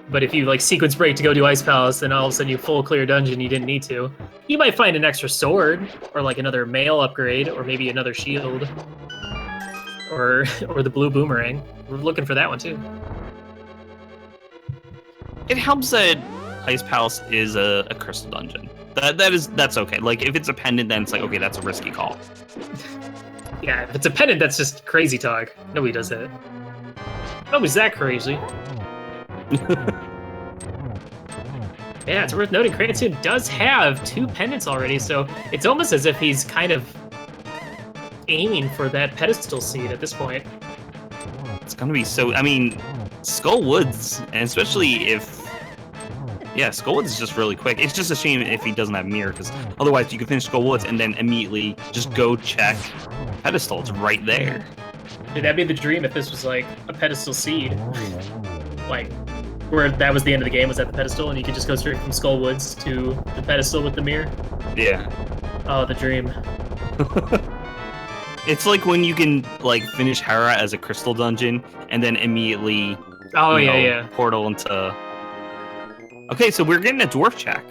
But if you like sequence break to go do Ice Palace, then all of a sudden you full clear dungeon you didn't need to. You might find an extra sword, or like another mail upgrade, or maybe another shield. Or the blue boomerang. We're looking for that one too. It helps that Ice Palace is a crystal dungeon. That's okay. Like if it's a pendant, then it's like, okay, that's a risky call. Yeah, if it's a pendant, that's just crazy talk. Nobody does that. Nobody's that crazy. Yeah, it's worth noting Cransoon does have 2 pendants already, so it's almost as if he's kind of aiming for that pedestal seed at this point. It's gonna be so, I mean, Skull Woods, and especially if, yeah, Skull Woods is just really quick. It's just a shame if he doesn't have mirror, because otherwise you could finish Skull Woods and then immediately just go check pedestal. It's right there. Dude, that'd be the dream if this was like a pedestal seed. Like, where that was the end of the game, was at the pedestal, and you could just go straight from Skull Woods to the pedestal with the mirror. Yeah. Oh, the dream. It's like when you can like finish Hera as a crystal dungeon and then immediately portal into. Okay, so we're getting a dwarf check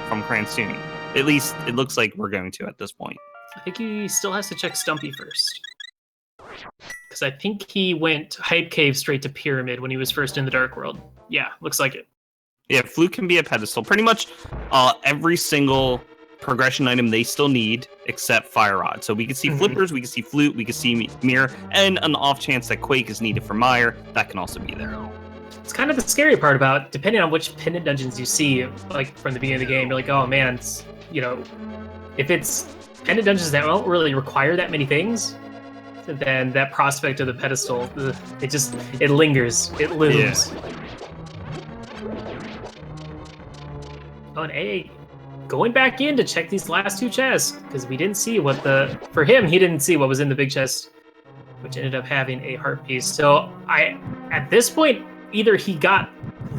from Cransoon. At least it looks like we're going to at this point. I think he still has to check Stumpy first. Because I think he went Hype Cave straight to Pyramid when he was first in the Dark World. Yeah, looks like it. Yeah, Flute can be a pedestal. Pretty much every single progression item they still need, except Fire Rod. So we can see flippers, we can see Flute, we can see mirror, and an off chance that Quake is needed for Meyer, that can also be there. It's kind of the scary part about, depending on which pendant dungeons you see, like from the beginning of the game, you're like, oh man, you know, if it's pendant dungeons that don't really require that many things, then that prospect of the pedestal, it lingers, it looms. Yeah. Oh, and A going back in to check these last two chests, because we didn't see for him, he didn't see what was in the big chest, which ended up having a heart piece. So at this point, either he got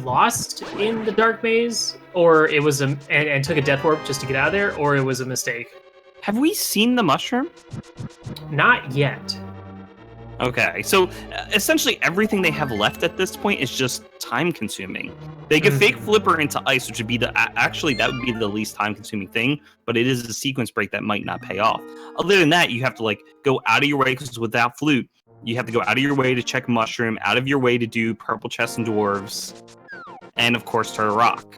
lost in the dark maze, or it was and took a death warp just to get out of there, or it was a mistake. Have we seen the mushroom? Not yet. Okay, so essentially everything they have left at this point is just time-consuming. They could fake Flipper into ice, which would be actually that would be the least time-consuming thing, but it is a sequence break that might not pay off. Other than that, you have to like go out of your way, because without Flute, you have to go out of your way to check Mushroom, out of your way to do Purple Chests and Dwarves, and of course Turtle Rock.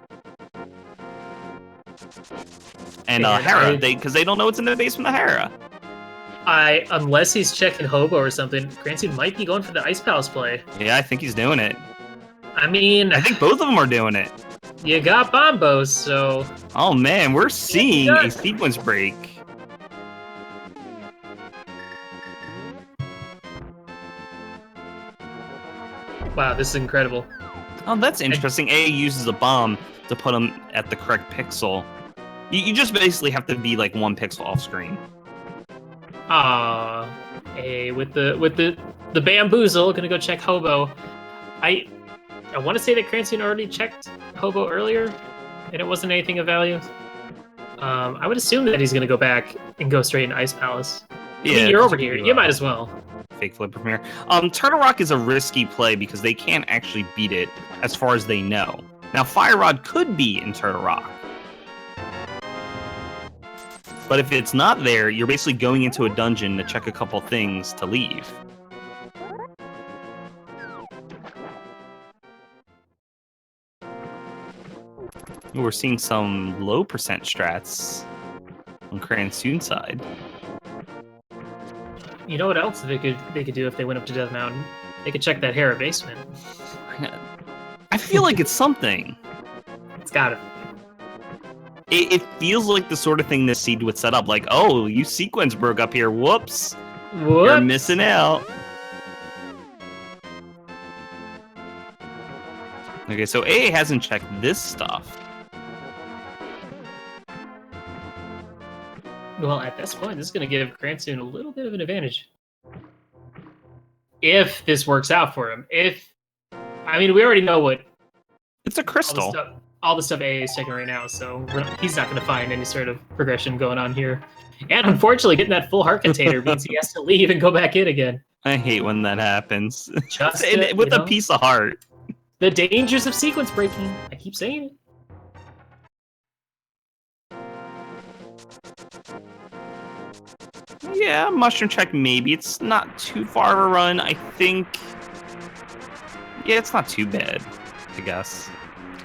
And Hera, because they don't know what's in the basement of Hera. Unless he's checking Hobo or something, Cransoon might be going for the Ice Palace play. Yeah, I think he's doing it. I mean, I think both of them are doing it. You got Bombos, so... Oh man, we're seeing a sequence break. Wow, this is incredible. Oh, that's interesting. A uses a bomb to put him at the correct pixel. You just basically have to be like one pixel off screen. A with the bamboozle, gonna go check Hobo. I want to say that Cransoon already checked Hobo earlier, and it wasn't anything of value. I would assume that he's gonna go back and go straight in Ice Palace. Yeah, I mean, you're over here. You might as well. Fake Flipper from here. Turtle Rock is a risky play because they can't actually beat it as far as they know. Now, Fire Rod could be in Turtle Rock. But if it's not there, you're basically going into a dungeon to check a couple things to leave. We're seeing some low percent strats on Cransoon side. You know what else they could do if they went up to Death Mountain? They could check that Hera basement. I feel like it's something. It's gotta. It feels like the sort of thing this seed would set up. Like, oh, you sequence broke up here. Whoops. You're missing out. Okay, so A hasn't checked this stuff. Well, at this point, this is going to give Cransoon a little bit of an advantage. If this works out for him. I mean, we already know what... It's a crystal. All the stuff A is checking right now, so he's not going to find any sort of progression going on here. And unfortunately, getting that full heart container means he has to leave and go back in again. I hate when that happens. Just with a piece of heart. The dangers of sequence breaking. I keep saying it. Yeah, mushroom check maybe. It's not too far of a run, I think. Yeah, it's not too bad, I guess.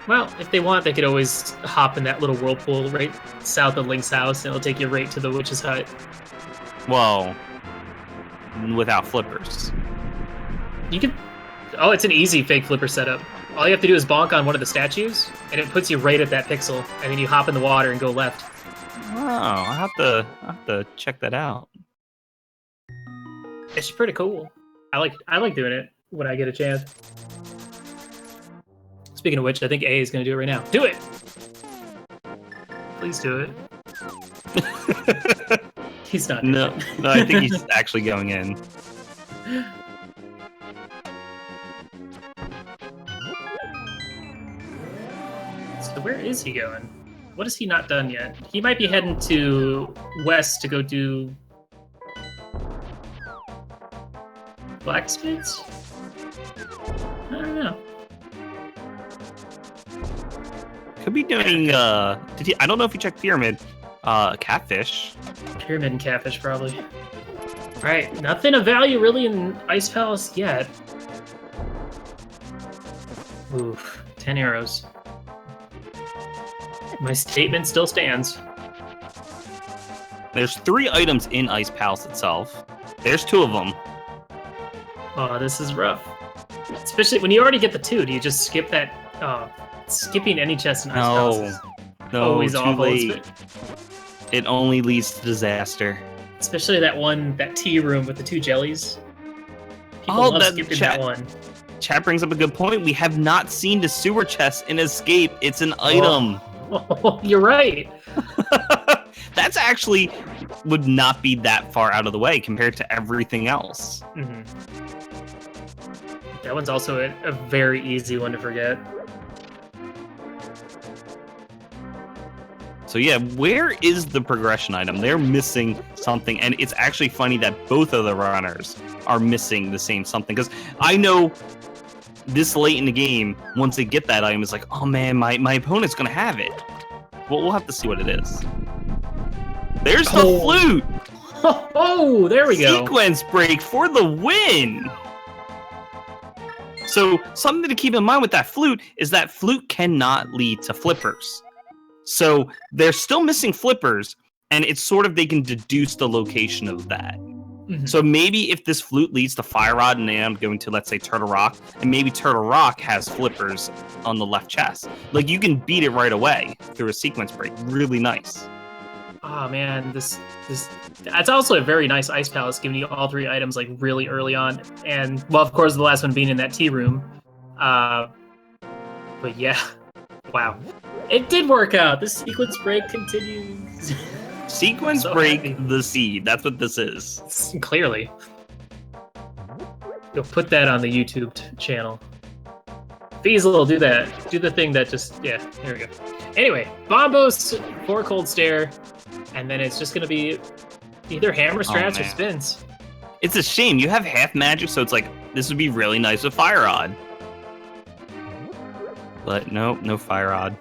Well, if they want, they could always hop in that little whirlpool right south of Link's house, and it'll take you right to the witch's hut. Well, without flippers. You could... Oh, it's an easy fake flipper setup. All you have to do is bonk on one of the statues, and it puts you right at that pixel, and then you hop in the water and go left. Oh, I'll have to check that out. It's pretty cool. I like doing it when I get a chance. Speaking of which, I think A is going to do it right now. Do it! Please do it. He's not. No, I think he's actually going in. So where is he going? What has he not done yet? He might be heading to west to go do blacksmiths? I don't know. Could be doing I don't know if he checked pyramid. Catfish. Pyramid and catfish probably. Alright, nothing of value really in Ice Palace yet. Oof, 10 arrows. My statement still stands. There's 3 items in Ice Palace itself. There's 2 of them. Oh, this is rough. Especially when you already get the 2, do you just skip that? Skipping any chest in Ice Palace is always too awful. late. It only leads to disaster. Especially that tea room with the 2 jellies. People Oh, love that skipping chat- that one. Chat brings up a good point. We have not seen the sewer chest in Escape. It's an item. Oh, you're right. That's actually would not be that far out of the way compared to everything else. Mm-hmm. That one's also a very easy one to forget. So yeah, where is the progression item? They're missing something, and it's actually funny that both of the runners are missing the same something, because I know this late in the game, once they get that item, it's like, oh man, my opponent's gonna have it. Well, we'll have to see what it is. There's the flute! Oh, there we go. Sequence break for the win! So, something to keep in mind with that flute is that flute cannot lead to flippers. So, they're still missing flippers, and it's sort of they can deduce the location of that. Mm-hmm. So maybe if this flute leads to Fire Rod and I'm going to, let's say, Turtle Rock, and maybe Turtle Rock has flippers on the left chest. Like, you can beat it right away through a sequence break. Really nice. Oh man, this it's also a very nice ice palace, giving you all 3 items like really early on, and well, of course, the last one being in that tea room. But yeah, wow, it did work out. The sequence break continues. Sequence break the seed. That's what this is. Clearly, you'll put that on the YouTube channel. Feasel, do that. Do the thing that just there we go. Anyway, Bombos for Cold Stare. And then it's just going to be either hammer strats or spins. It's a shame. You have half magic, so it's like, this would be really nice with Fire Rod. But no Fire Rod.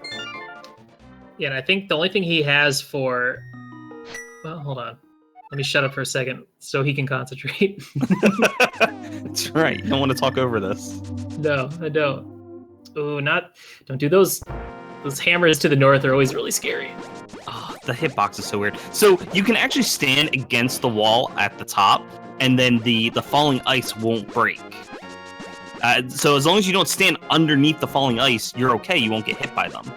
Yeah, and I think the only thing he has for... Well, hold on. Let me shut up for a second so he can concentrate. That's right. You don't want to talk over this. No, I don't. Ooh, don't do those. Those hammers to the north are always really scary. Oh, the hitbox is so weird. So you can actually stand against the wall at the top, and then the falling ice won't break. So as long as you don't stand underneath the falling ice, you're okay. You won't get hit by them.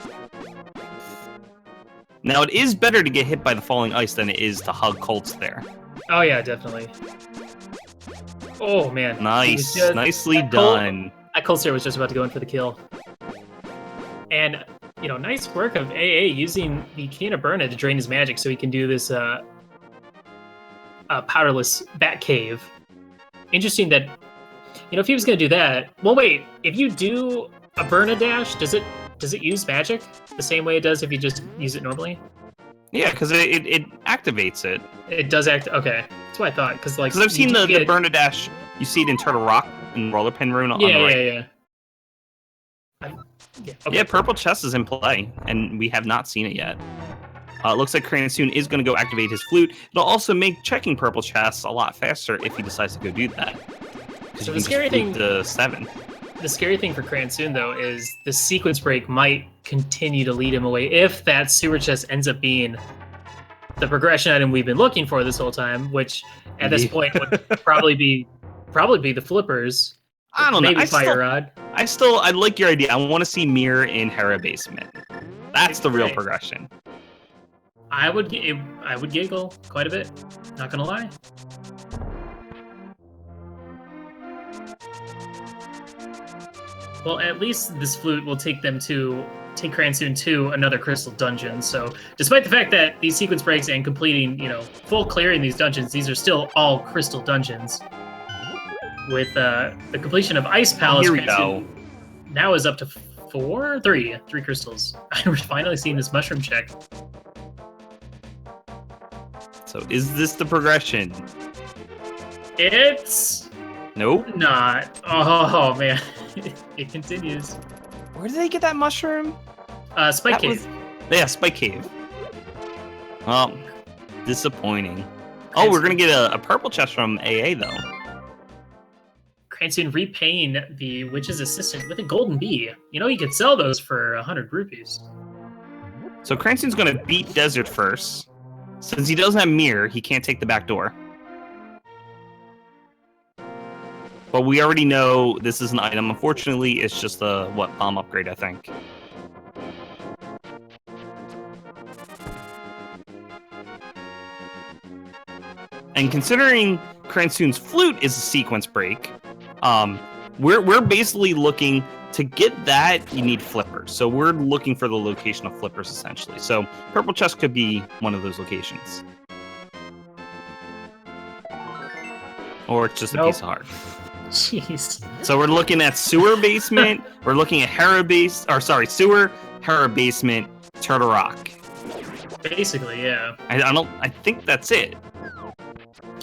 Now, it is better to get hit by the falling ice than it is to hug Colts there. Oh, yeah, definitely. Oh, man. Nice. Nicely done. That Cold Stare was just about to go in for the kill. And... nice work of AA using the Can of Burna to drain his magic so he can do this powderless bat cave. Interesting that, if he was going to do that... Well, wait, if you do a Burna dash, does it use magic the same way it does if you just use it normally? Yeah, because it activates it. It does act... Okay, that's what I thought. Because I've seen the Burna dash, you see it in Turtle Rock and Roller Pin Rune on the right. Yeah. Okay. Yeah, Purple Chest is in play, and we have not seen it yet. It looks like Cransoon is going to go activate his flute. It'll also make checking Purple Chests a lot faster if he decides to go do that. So the scary thing... to 7. The scary thing for Cransoon, though, is the sequence break might continue to lead him away if that sewer chest ends up being the progression item we've been looking for this whole time, which at this point would probably be the flippers. I don't know. Maybe Fire Rod. I like your idea. I want to see Mirror in Hera Basement. That's the real progression. I would giggle quite a bit. Not gonna lie. Well, at least this flute will take Cransoon to another crystal dungeon. So, despite the fact that these sequence breaks and completing, full clearing these dungeons, these are still all crystal dungeons. With the completion of Ice Palace, here we go. Now is up to 3 crystals. We're finally seeing this mushroom check. So, is this the progression? It's nope. Not. Oh man. It continues. Where did they get that mushroom? Spike Cave. Spike Cave. Oh, disappointing. Oh, we're going to get a purple chest from AA, though. Cransoon repaying the witch's assistant with a golden bee. You could sell those for 100 rupees. So Cransoon's going to beat Desert first. Since he doesn't have Mirror, he can't take the back door. But we already know this is an item. Unfortunately, it's just a, bomb upgrade, I think. And considering Cransoon's flute is a sequence break, we're basically looking to get that. You need flippers, so we're looking for the location of flippers essentially. So purple chest could be one of those locations, or it's just a piece of heart. Jeez. So we're looking at sewer basement. We're looking at sewer, Hera basement, Turtle Rock. Basically, yeah. I think that's it.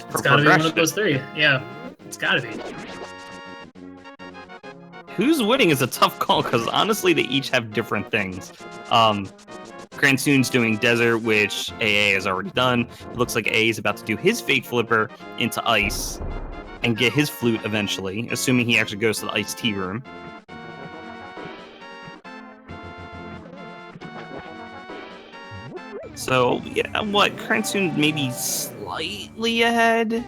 It's gotta be one of those three. Yeah, it's gotta be. Who's winning is a tough call because honestly, they each have different things. Cransoon's doing desert, which AA has already done. It looks like AA is about to do his fake flipper into ice and get his flute eventually, assuming he actually goes to the iced tea room. So, yeah, Cransoon maybe slightly ahead?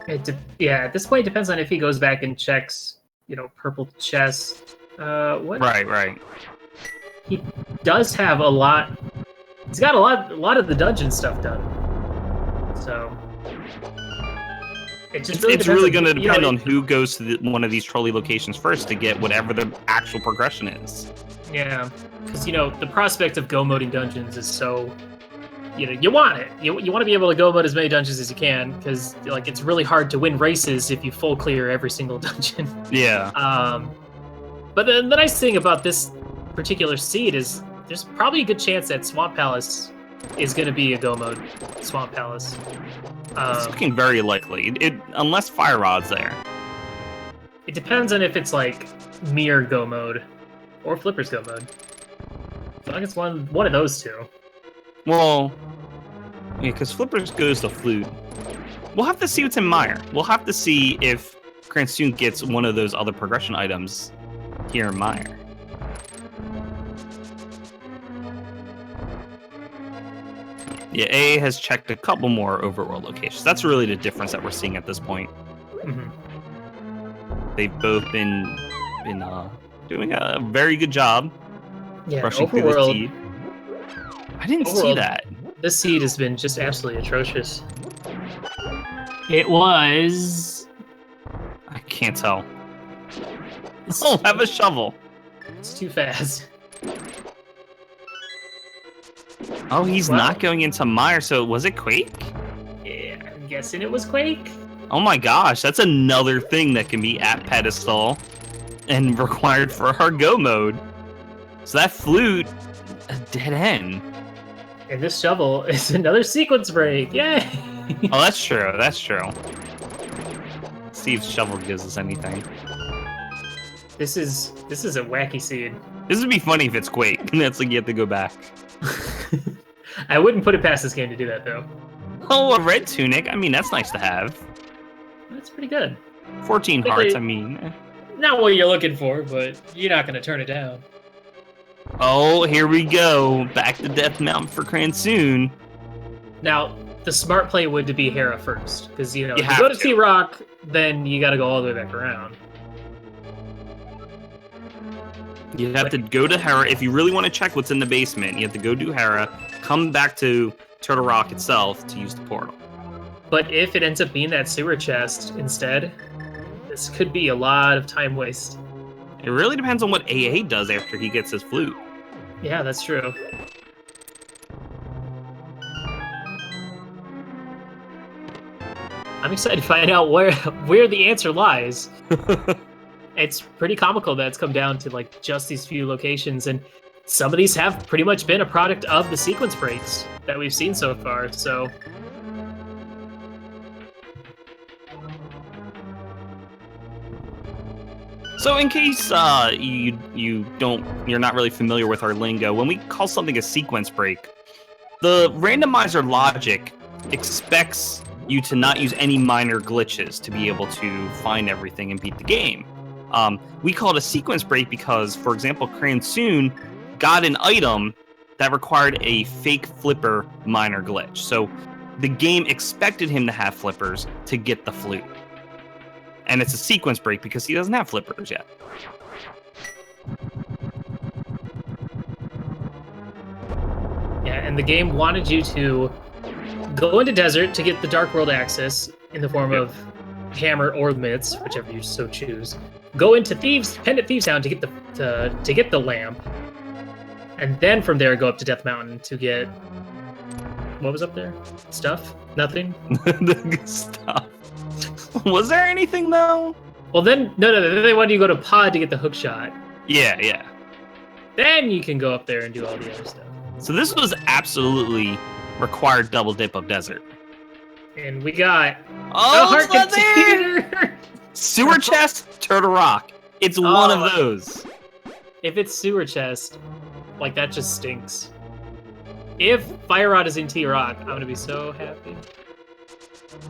At this point, it depends on if he goes back and checks, purple chest. What? Right. He does have a lot. He's got a lot of the dungeon stuff done. So it's really going to depend on who goes to one of these trolley locations first to get whatever the actual progression is. Yeah, because the prospect of go moding dungeons is so, you want it. You want to be able to go mode as many dungeons as you can because it's really hard to win races if you full clear every single dungeon. Yeah. But the nice thing about this particular seed is there's probably a good chance that Swamp Palace is going to be a go mode Swamp Palace. It's looking very likely, unless Fire Rod's there. It depends on if it's Mirror go mode or Flippers go mode. So I think it's one of those two. Well, yeah, because Flippers goes to flute. We'll have to see what's in Mire. We'll have to see if Cransoon gets one of those other progression items here in Mire. Yeah, AA has checked a couple more overworld locations. That's really the difference that we're seeing at this point. Mm-hmm. They've both been doing a very good job. Yeah, rushing through the Overworld. seed. I didn't see that. This seed has been just absolutely atrocious. It was. I can't tell. Oh, have a shovel. It's too fast. Oh, he's not going into Mire, so was it Quake? Yeah, I'm guessing it was Quake. Oh my gosh, that's another thing that can be at pedestal and required for our go mode. So that flute, a dead end. And this shovel is another sequence break. Yay! Oh, that's true. Let's see if shovel gives us anything. This is a wacky seed. This would be funny if it's Quake. That's you have to go back. I wouldn't put it past this game to do that, though. Oh, a red tunic. I mean, that's nice to have. That's pretty good. 14 hearts, I mean. Not what you're looking for, but you're not going to turn it down. Oh, here we go. Back to Death Mountain for Cransoon. Now, the smart play would be Hera first. Because, if you have go to T-Rock, then you got to go all the way back around. You have to go to Hera. If you really want to check what's in the basement, you have to go do Hera, come back to Turtle Rock itself to use the portal. But if it ends up being that sewer chest instead, this could be a lot of time waste. It really depends on what AA does after he gets his flute. Yeah, that's true. I'm excited to find out where the answer lies. It's pretty comical that it's come down to just these few locations, and some of these have pretty much been a product of the sequence breaks that we've seen so far. So, in case you're not really familiar with our lingo, when we call something a sequence break, the randomizer logic expects you to not use any minor glitches to be able to find everything and beat the game. We call it a sequence break because, for example, Cransoon got an item that required a fake flipper minor glitch. So the game expected him to have flippers to get the flute. And it's a sequence break because he doesn't have flippers yet. yeah, and the game wanted you to go into desert to get the Dark World access in the form of hammer or mitts, whichever you so choose. Go into Pendant Thieves Town to get the lamp, and then from there go up to Death Mountain to get what was up there? Stuff? Nothing. The stuff. Was there anything though? Well, then no. They wanted you to go to Pod to get the hook shot. Yeah. Then you can go up there and do all the other stuff. So this was absolutely required double dip of desert. And we got it's not there. Sewer chest, Turtle Rock. It's one of those. If it's sewer chest, like that just stinks. If Fire Rod is in T-Rock, I'm gonna be so happy.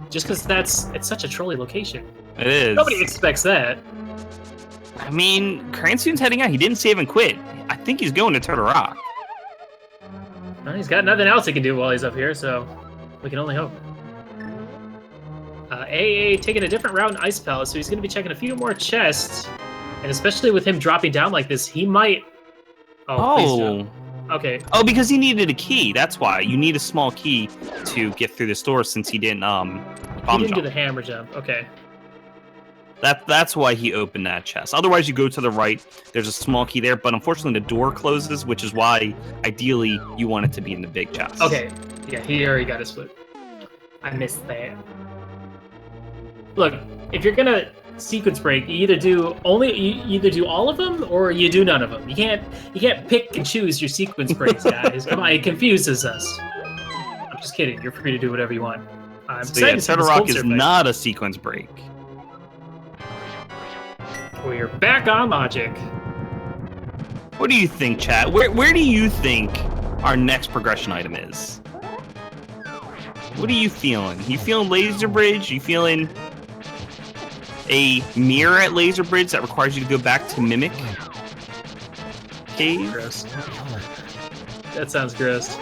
Just because it's such a trolly location. It is. Nobody expects that. I mean, Cransoon's heading out. He didn't save and quit. I think he's going to Turtle Rock. Well, he's got nothing else he can do while he's up here, so we can only hope. AA taking a different route in Ice Palace, so he's going to be checking a few more chests. And especially with him dropping down like this, he might... Please do. Okay. Oh, because he needed a key. That's why. You need a small key to get through this door since he didn't do the hammer jump. Okay. That's why he opened that chest. Otherwise, you go to the right. There's a small key there, but unfortunately, the door closes, which is why, ideally, you want it to be in the big chest. Okay. Yeah, he already got his foot. I missed that. Look, if you're gonna sequence break, you either do all of them or you do none of them. You can't pick and choose your sequence breaks, guys. Come on, it confuses us. I'm just kidding. You're free to do whatever you want. I'm excited to see Turtle this Rock is not a sequence break. We're back on logic. What do you think, chat? Where do you think our next progression item is? What are you feeling? You feeling Laser Bridge? You feeling a mirror at Laser Bridge that requires you to go back to Mimic Cave? Gross. That sounds gross.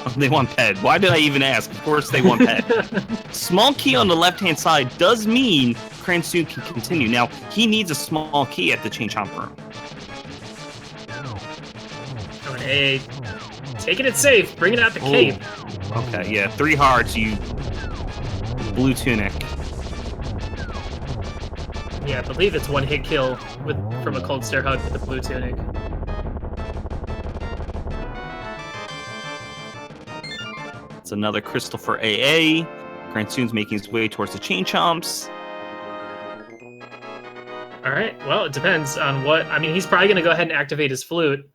Oh, they want Ped. Why did I even ask? Of course they want Ped. Small key on the left-hand side does mean Cransoon can continue. Now, he needs a small key at the Chain Chomp room. Going A. Taking it safe. Bringing out the cape. Okay, yeah. 3 hearts, you blue tunic. Yeah, I believe it's one hit kill from a cold stare hug with the blue tunic. It's another crystal for AA. Cransoon's making his way towards the Chain Chomps. Alright, well, it depends on what... I mean, he's probably going to go ahead and activate his flute.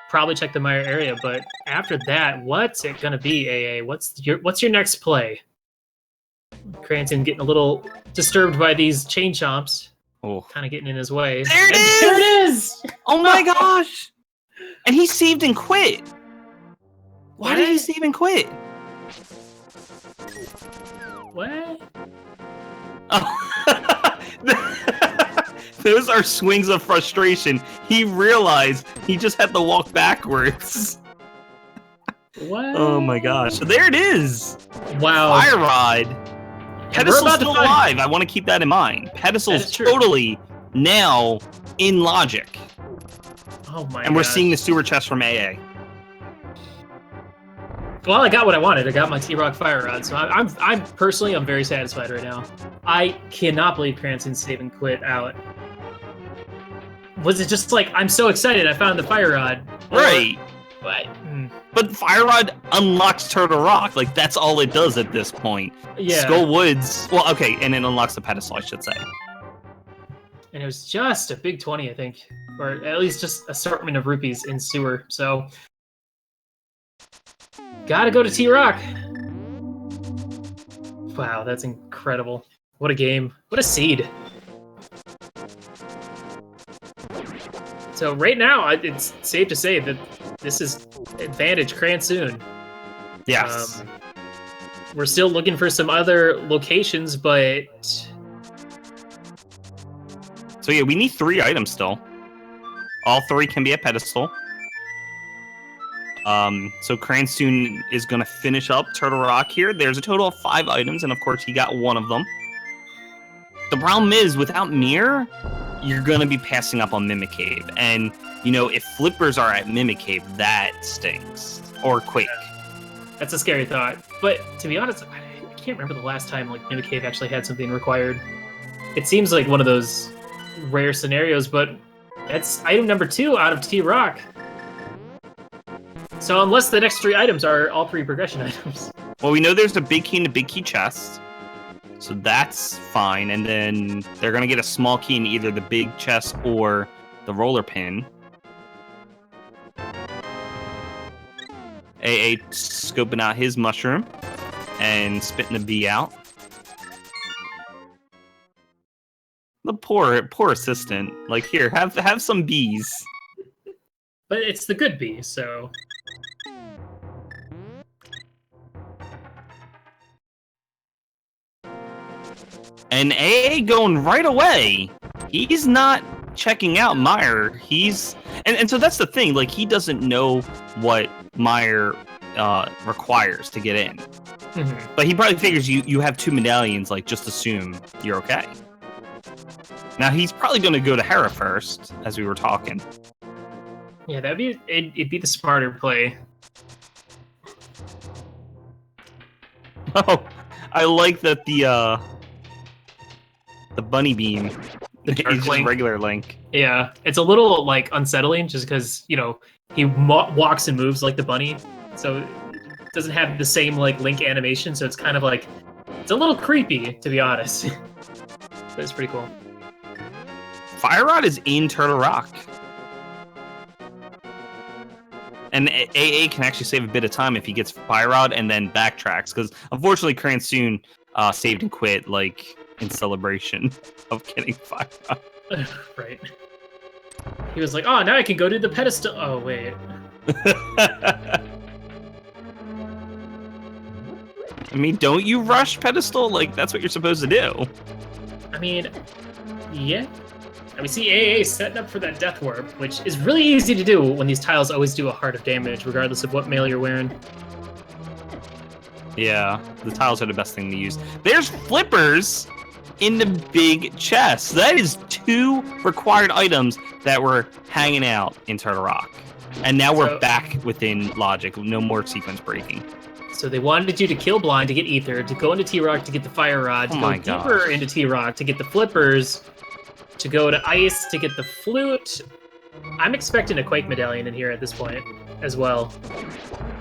Probably check the Mire area, but after that, what's it going to be, AA? What's your next play? Cransoon getting a little disturbed by these Chain Chomps. Oh. Kind of getting in his way. There it is! There it is! Oh my gosh! And he saved and quit! Why did he save and quit? What? Oh. Those are swings of frustration. He realized he just had to walk backwards. What? Oh my gosh. So there it is. Wow. Fire Rod. Pedestal's still alive. I want to keep that in mind. Pedestal's totally now in logic. Oh my god. And we're seeing the sewer chest from AA. Well, I got what I wanted. I got my T-Rock Fire Rod, so I'm personally very satisfied right now. I cannot believe Cransoon save and quit out. Was it just like, I'm so excited I found the Fire Rod? Right. But Fire Rod unlocks Turtle Rock. Like, that's all it does at this point. Yeah. Skull Woods. Well, okay, and it unlocks the pedestal, I should say. And it was just a big 20, I think. Or at least just assortment of rupees in sewer, so... Gotta go to T-Rock. Wow, that's incredible. What a game. What a seed. So right now, it's safe to say that this is advantage Cransoon. Yes. We're still looking for some other locations, but... So yeah, we need 3 items still. All 3 can be a pedestal. So Cransoon is going to finish up Turtle Rock here. There's a total of 5 items, and of course he got one of them. The problem is, without Mirror, you're going to be passing up on Mimic Cave. And, you know, if flippers are at Mimic Cave, that stinks. Or Quake. That's a scary thought. But to be honest, I can't remember the last time like Mimic Cave actually had something required. It seems like one of those rare scenarios, but that's item number 2 out of T-Rock. So unless the next 3 items are all 3 progression items. Well, we know there's a big key and a big key chest. So that's fine. And then they're going to get a small key in either the big chest or the roller pin. AA scoping out his mushroom and spitting the bee out. The poor assistant. Like, here, have some bees. But it's the good bee, so... And AA going right away. He's not checking out Meyer. He's... And so that's the thing. Like, he doesn't know what Meyer requires to get in. Mm-hmm. But he probably figures you have 2 medallions, like, just assume you're okay. Now, he's probably going to go to Hera first, as we were talking. Yeah, it'd be the smarter play. Oh, I like that the bunny beam The is dark just link. regular Link. Yeah, it's a little like unsettling just because he walks and moves like the bunny, so it doesn't have the same like Link animation. So it's kind of like it's a little creepy, to be honest. But it's pretty cool. Fire Rod is in Turtle Rock. And AA can actually save a bit of time if he gets Fire Rod and then backtracks, because unfortunately Cransoon saved and quit, like, in celebration of getting Fire Rod. Right. He was like, oh, now I can go to the pedestal. Oh, wait. I mean, don't you rush pedestal? Like, that's what you're supposed to do. I mean, yeah. And we see AA setting up for that Death Warp, which is really easy to do when these tiles always do a heart of damage, regardless of what mail you're wearing. Yeah, the tiles are the best thing to use. There's flippers in the big chest. That is 2 required items that were hanging out in Turtle Rock. And now we're back within logic. No more sequence breaking. So they wanted you to kill Blind to get Ether, to go into T-Rock to get the Fire Rod, to go deeper into T-Rock to get the flippers, to go to Ice to get the flute. I'm expecting a Quake Medallion in here at this point as well.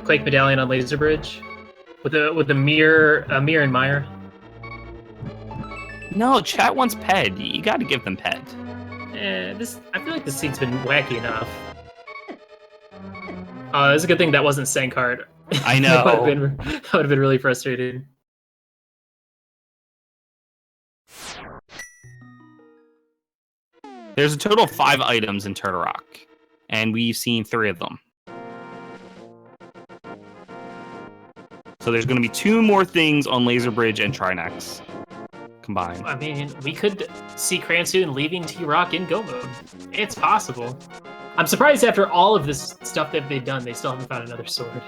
Quake Medallion on Laser Bridge with the mirror and Meyer. No, chat wants Ped. You got to give them Ped. I feel like this scene's been wacky enough. It's a good thing that wasn't Sankard. I know. That would have been really frustrating. There's a total of 5 items in Turtle Rock, and we've seen 3 of them. So there's going to be 2 more things on Laser Bridge and Trinex combined. I mean, we could see Cransoon leaving T-Rock in Go mode. It's possible. I'm surprised after all of this stuff that they've done, they still haven't found another sword.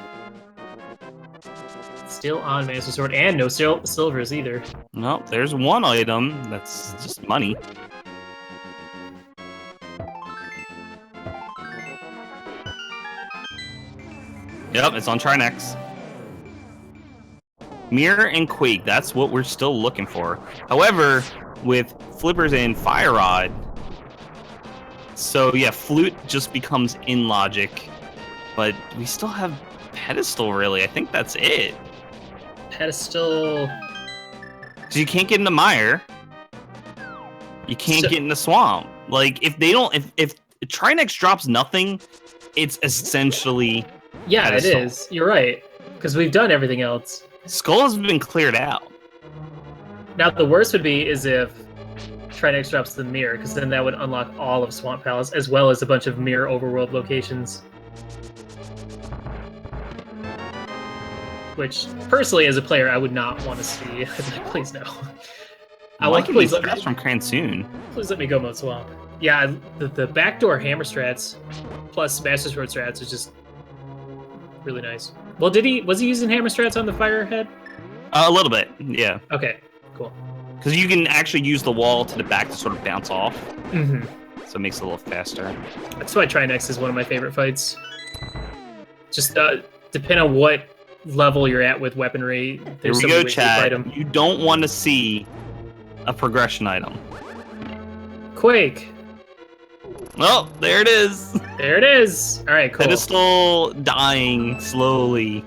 Still on Master Sword, and no silvers either. No, there's 1 item that's just money. Yep, it's on Trinex. Mirror and Quake, that's what we're still looking for. However, with Flippers and Fire Rod, so yeah, Flute just becomes in logic, but we still have Pedestal, really. I think that's it. Pedestal... Because you can't get into Mire. You can't get in the Swamp. Like, if they don't... If Trinex drops nothing, it's essentially... Yeah, Pedestal. it is. You're right. Because we've done everything else. Skull has been cleared out. Now, the worst would be is if Trinex drops the mirror, because then that would unlock all of Swamp Palace, as well as a bunch of mirror overworld locations. Which, personally, as a player, I would not want to see. Please no. I like it from Cransoon. Please let me go mode Swamp. Yeah, the backdoor hammer strats plus Master Sword strats is just really nice. Well, was he using hammer strats on the Firehead? A little bit, yeah. Okay, cool. Because you can actually use the wall to the back to sort of bounce off. Mm-hmm. So it makes it a little faster. That's why Trinex is one of my favorite fights. Just depend on what level you're at with weaponry. Here There's we so go, many ways to fight Chad. 'em. You don't want to see a progression item. Quake. Oh, there it is. There it is. All right, cool. Pedestal dying slowly.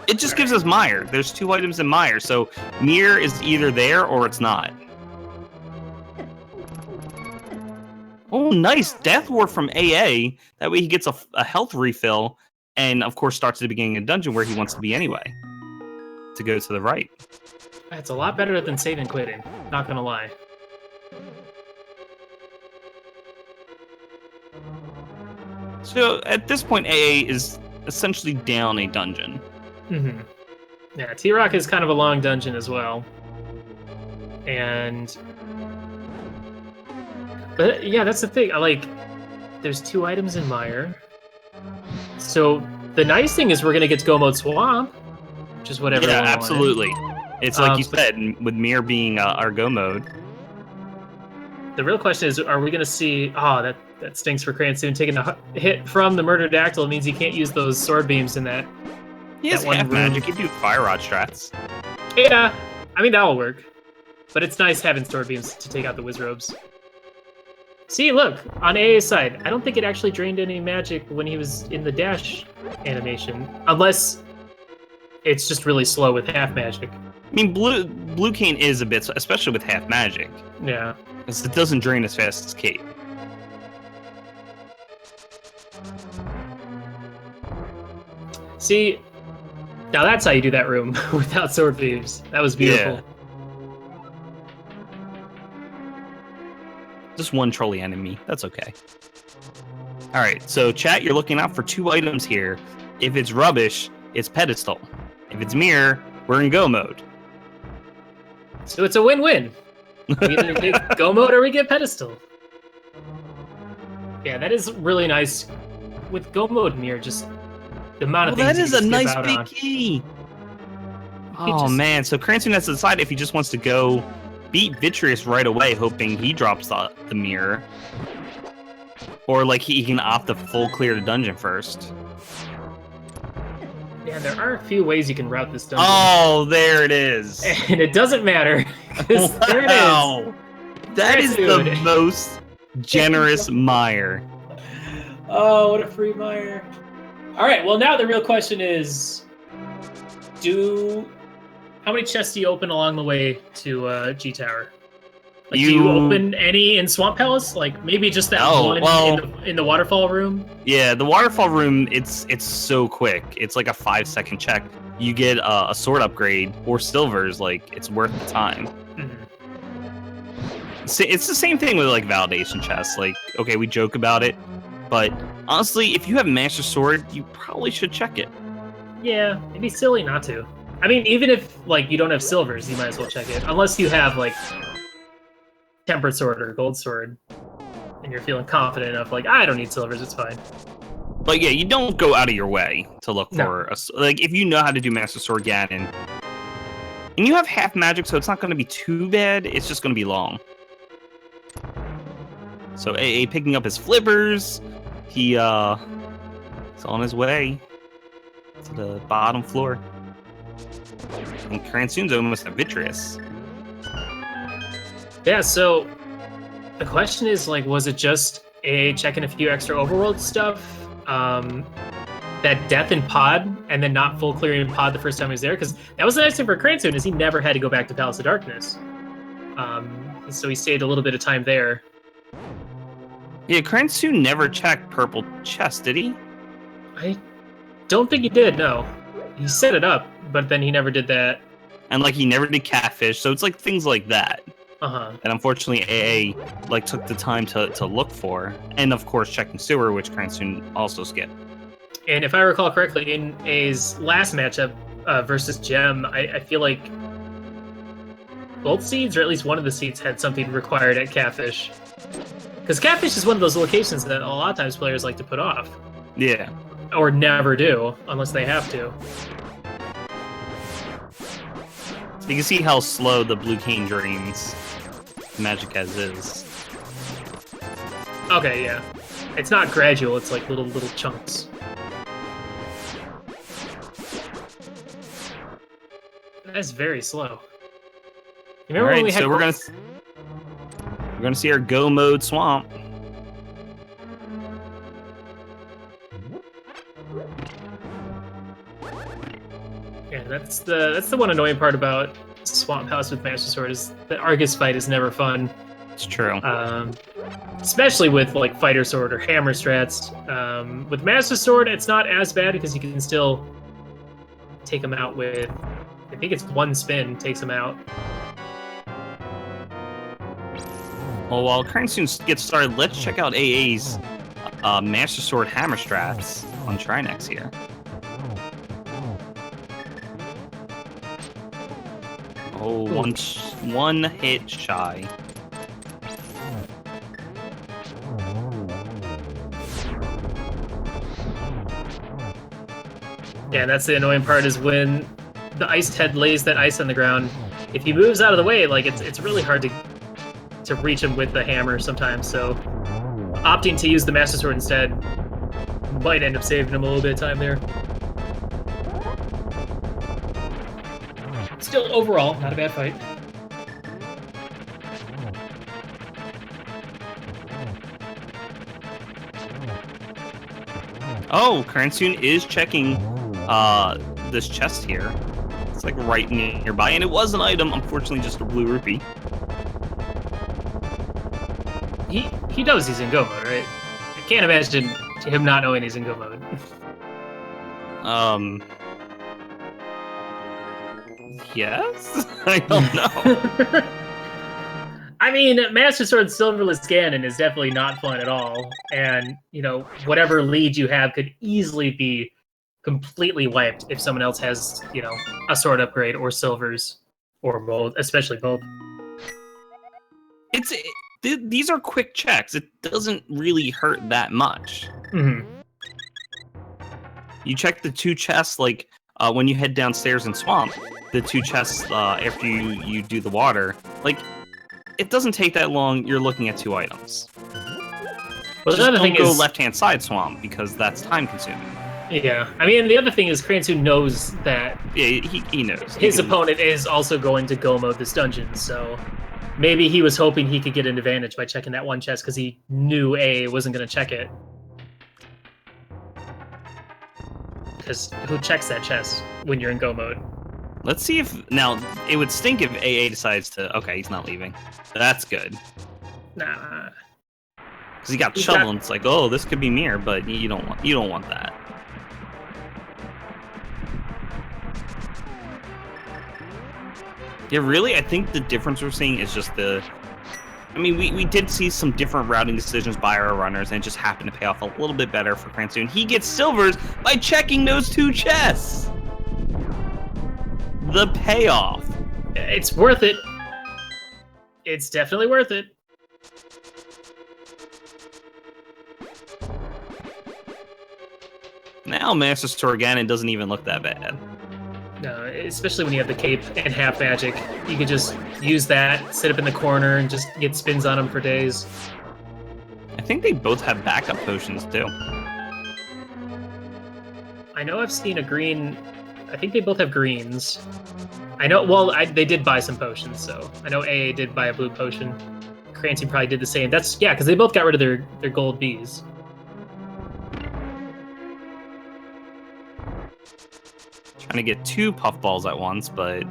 It just gives us Mire. There's 2 items in Mire, so Mir is either there or it's not. Oh, nice. Death Ward from AA. That way he gets a health refill, and of course starts at the beginning of the dungeon where he wants to be anyway. To go to the right. That's a lot better than save and quitting. Not gonna lie. So at this point, AA is essentially down a dungeon. Mm-hmm. Yeah, T-Rock is kind of a long dungeon as well. But yeah, that's the thing. There's 2 items in Mire. So the nice thing is we're gonna get to Go Mode Swamp, which is what everyone wanted. Absolutely. It's like you said, with Mir being our go mode. The real question is, are we gonna see? Oh, that stinks for Cransoon. Taking a hit from the Murderdactyl means he can't use those sword beams in that. He has half magic. He can do fire rod strats. Yeah, I mean that'll work. But it's nice having sword beams to take out the Wizrobes. See, look, on AA's side, I don't think it actually drained any magic when he was in the dash animation. Unless it's just really slow with half magic. I mean, Blue Cane is a bit, especially with half magic. Yeah. Because it doesn't drain as fast as Cape. See, now that's how you do that room without sword beams. That was beautiful. Yeah. Just one trolley enemy. That's okay. All right, so chat, you're looking out for 2 items here. If it's rubbish, it's pedestal. If it's mirror, we're in go mode. So it's a win-win. We either get go mode or we get pedestal. Yeah, that is really nice. With go mode mirror, just the amount of things that you is can a skip nice out big on. key. Oh man, so Cransoon has to decide if he just wants to go beat Vitreous right away, hoping he drops the mirror, or like he can opt to full clear the dungeon first. Yeah, there are a few ways you can route this dungeon. Oh, there it is. And it doesn't matter. 'Cause there it is. That is the Dude. most generous Mire. Oh, what a free Mire. All right, well, now the real question is, how many chests do you open along the way to G Tower? Like, do you open any in Swamp Palace? Like, maybe just that one in the waterfall room? Yeah, the waterfall room, it's so quick. It's like a 5-second check. You get a sword upgrade or silvers, like, it's worth the time. Mm-hmm. It's the same thing with, like, validation chests. Like, okay, we joke about it, but honestly, if you have Master Sword, you probably should check it. Yeah, it'd be silly not to. I mean, even if, like, you don't have silvers, you might as well check it. Unless you have, like, Tempered Sword or Gold Sword, and you're feeling confident enough, like, I don't need silvers, it's fine. But yeah, you don't go out of your way to look for like, if you know how to do Master Sword Ganon, and you have half magic, so it's not going to be too bad. It's just going to be long. So AA picking up his flippers. He's on his way to the bottom floor. And Cransoon's almost at Vitreous. Yeah, so the question is, like, was it just checking a few extra overworld stuff? That death in pod, and then not full clearing in pod the first time he was there? Because that was the nice thing for Cransoon, is he never had to go back to Palace of Darkness. So he stayed a little bit of time there. Yeah, Cransoon never checked purple chest, did he? I don't think he did, no. He set it up, but then he never did that. And, like, he never did catfish, so it's, like, things like that. Uh-huh. And unfortunately, AA like took the time to look for, and of course checking sewer, which Cransoon also skipped. And if I recall correctly, in A's last matchup versus Gem, I feel like both seeds, or at least one of the seeds, had something required at Catfish. Because Catfish is one of those locations that a lot of times players like to put off. Yeah. Or never do, unless they have to. You can see how slow the Blue Cane drains magic as is. Okay, yeah. It's not gradual, it's like little chunks. That's very slow. You All remember when we right, had so we're gonna see our go mode swamp. Yeah, that's the one annoying part about Swamp House with Master Sword is the Argus fight is never fun. It's true. Especially with like Fighter Sword or Hammer strats. With Master Sword, it's not as bad because you can still take them out with, I think it's one spin takes them out. Well, while Cransoon gets started, let's check out AA's Master Sword Hammer strats on Trinex here. Oh, one hit shy. Yeah, that's the annoying part is when the Iced Head lays that ice on the ground. If he moves out of the way, like it's really hard to reach him with the hammer sometimes. So opting to use the Master Sword instead might end up saving him a little bit of time there. Still, overall, not a bad fight. Oh, Cransoon is checking this chest here. It's like right nearby, and it was an item, unfortunately just a blue rupee. He knows he's in go mode, right? I can't imagine him not knowing he's in go mode. Yes? I don't know. I mean, Master Sword Silverless Ganon is definitely not fun at all, and you know whatever lead you have could easily be completely wiped if someone else has, you know, a sword upgrade or silvers or both, especially both. These are quick checks. It doesn't really hurt that much. Mm-hmm. You check the two chests, like when you head downstairs in Swamp, the two chests after you do the water, like it doesn't take that long. You're looking at two items. Well, Just don't go left-hand side Swamp because that's time-consuming. Yeah, I mean, the other thing is Cransoon knows that he knows his opponent is also going to go mode this dungeon, so maybe he was hoping he could get an advantage by checking that one chest because he knew A wasn't going to check it. Because who checks that chest when you're in go mode? Let's see if now it would stink if AA decides to. Okay, he's not leaving. That's good. Nah, because he got shovel. And it's like, oh, this could be mirror, but you don't want that. Yeah, really, I think the difference we're seeing is just the... I mean, we did see some different routing decisions by our runners, and it just happened to pay off a little bit better for Cransoon. He gets silvers by checking those two chests! The payoff. It's worth it. It's definitely worth it. Now Master Sword Ganon doesn't even look that bad. No, especially when you have the cape and half magic. You could just use that, sit up in the corner, and just get spins on them for days. I think they both have backup potions, too. I know I've seen a green... I think they both have greens. I know... Well, they did buy some potions, so... I know AA did buy a blue potion. Cransoon probably did the same. That's... Yeah, because they both got rid of their gold bees. Trying to get two puffballs at once, but...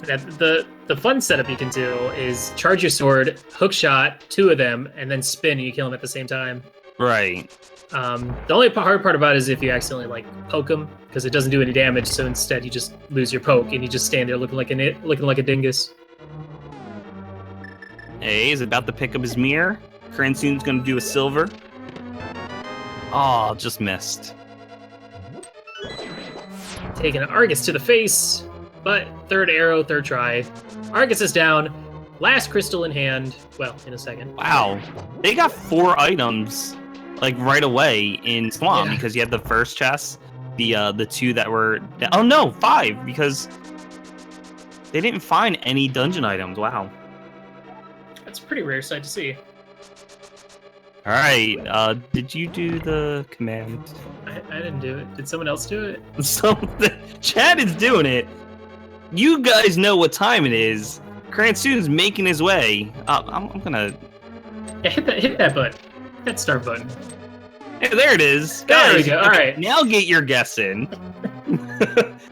The fun setup you can do is charge your sword, hook shot, two of them, and then spin and you kill them at the same time. Right. The only hard part about it is if you accidentally like poke them, because it doesn't do any damage, so instead you just lose your poke and you just stand there looking like a dingus. Hey, he's about to pick up his mirror. Cransoon's gonna do a silver. Oh, just missed. Taking an Argus to the face, but third arrow, third try. Argus is down. Last crystal in hand. Well, in a second. Wow. They got 4 items, like, right away in Swamp, because you had the first chest, the 2 that were... Oh, no, 5, because they didn't find any dungeon items. Wow. That's a pretty rare sight to see. All right. Did you do the command? I didn't do it. Did someone else do it? So Chad is doing it. You guys know what time it is. Cransoon's making his way. I'm gonna. Yeah, hit that button. Hit that start button. Hey, there it is. There we Guys, go. All right. Now get your guess in.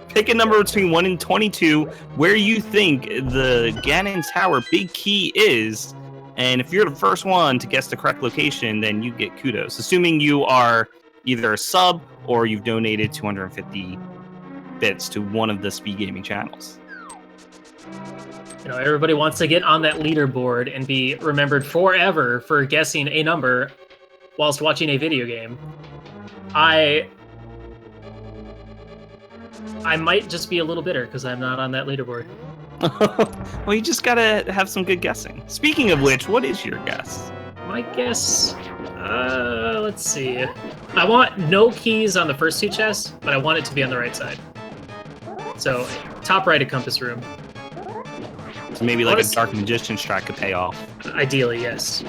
Pick a number between 1 and 22 where you think the Ganon Tower big key is. And if you're the first one to guess the correct location, then you get kudos. Assuming you are either a sub or you've donated 250 bits to one of the Speed Gaming channels. You know, everybody wants to get on that leaderboard and be remembered forever for guessing a number whilst watching a video game. I might just be a little bitter because I'm not on that leaderboard. Well, you just gotta have some good guessing. Speaking of which, what is your guess? My guess, let's see. I want no keys on the first two chests, but I want it to be on the right side. So, top right of compass room. So maybe like a Dark Magician strat could pay off. Ideally, yes.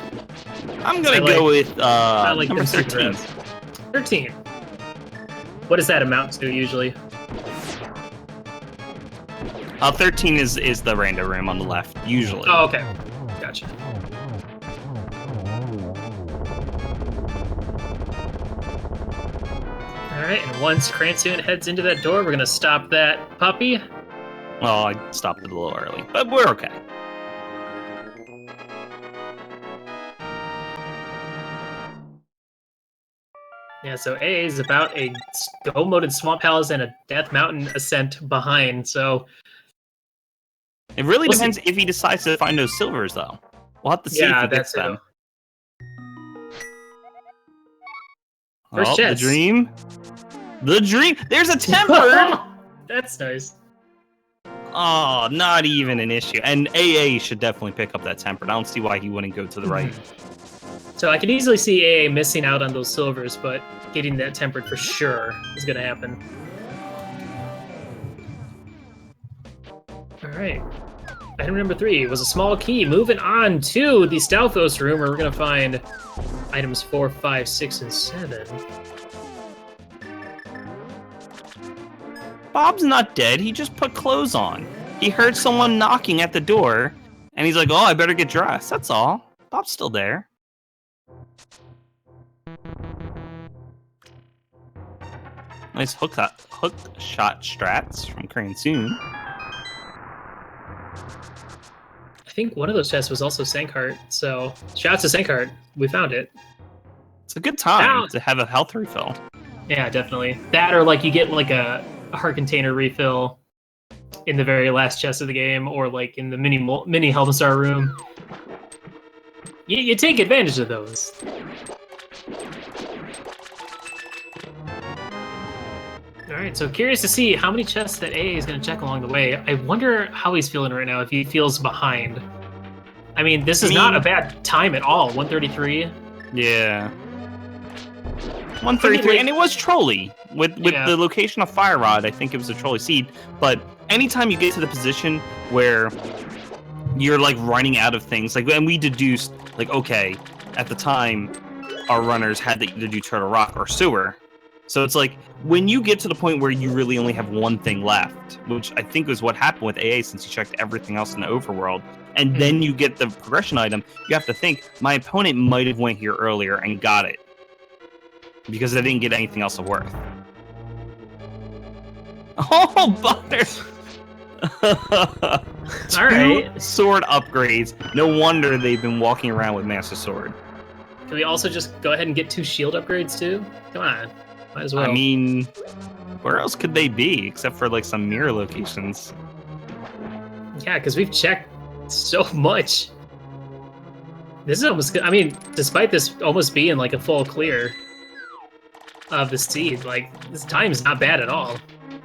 I'm gonna go with like number 13. 13. What does that amount to usually? 13 is the rando room on the left, usually. Oh, okay. Gotcha. Alright, and once Cransoon heads into that door, we're gonna stop that puppy. Well, I stopped it a little early, but we're okay. Yeah, so A is about a go-moded Swamp Palace and a Death Mountain ascent behind, so... It really depends if he decides to find those silvers, though. We'll have to see if he gets them. First chest. The dream. The dream! There's a tempered! That's nice. Oh, not even an issue. And AA should definitely pick up that tempered. I don't see why he wouldn't go to the right. So I can easily see AA missing out on those silvers, but getting that tempered for sure is going to happen. All right. Item number 3 was a small key. Moving on to the Stalfos room, where we're going to find items 4, 5, 6, and 7. Bob's not dead. He just put clothes on. He heard someone knocking at the door, and he's like, oh, I better get dressed. That's all. Bob's still there. Nice hook shot strats from Cransoon. I think one of those chests was also Sankheart, so shouts to Sankheart. We found it. It's a good time to have a health refill. Yeah, definitely. That or like you get like a heart container refill in the very last chest of the game, or like in the mini Health Star room. You take advantage of those. Alright, so curious to see how many chests that AA is going to check along the way. I wonder how he's feeling right now, if he feels behind. I mean, this is not a bad time at all. 133. Yeah. 133, and it was Trolley. With the location of Fire Rod, I think it was a Trolley seed. But anytime you get to the position where you're like running out of things, like, and we deduced, like, okay, at the time, our runners had to either do Turtle Rock or Sewer. So it's like, when you get to the point where you really only have one thing left, which I think was what happened with AA since you checked everything else in the Overworld, and then you get the progression item, you have to think, my opponent might have went here earlier and got it. Because they didn't get anything else of worth. Oh, Butter! Alright. Sword upgrades. No wonder they've been walking around with Master Sword. Can we also just go ahead and get 2 shield upgrades too? Come on. Might as well. I mean, where else could they be except for like some mirror locations? Yeah, because we've checked so much. This is almost, I mean, despite this almost being like a full clear of the seed, like, this time is not bad at all.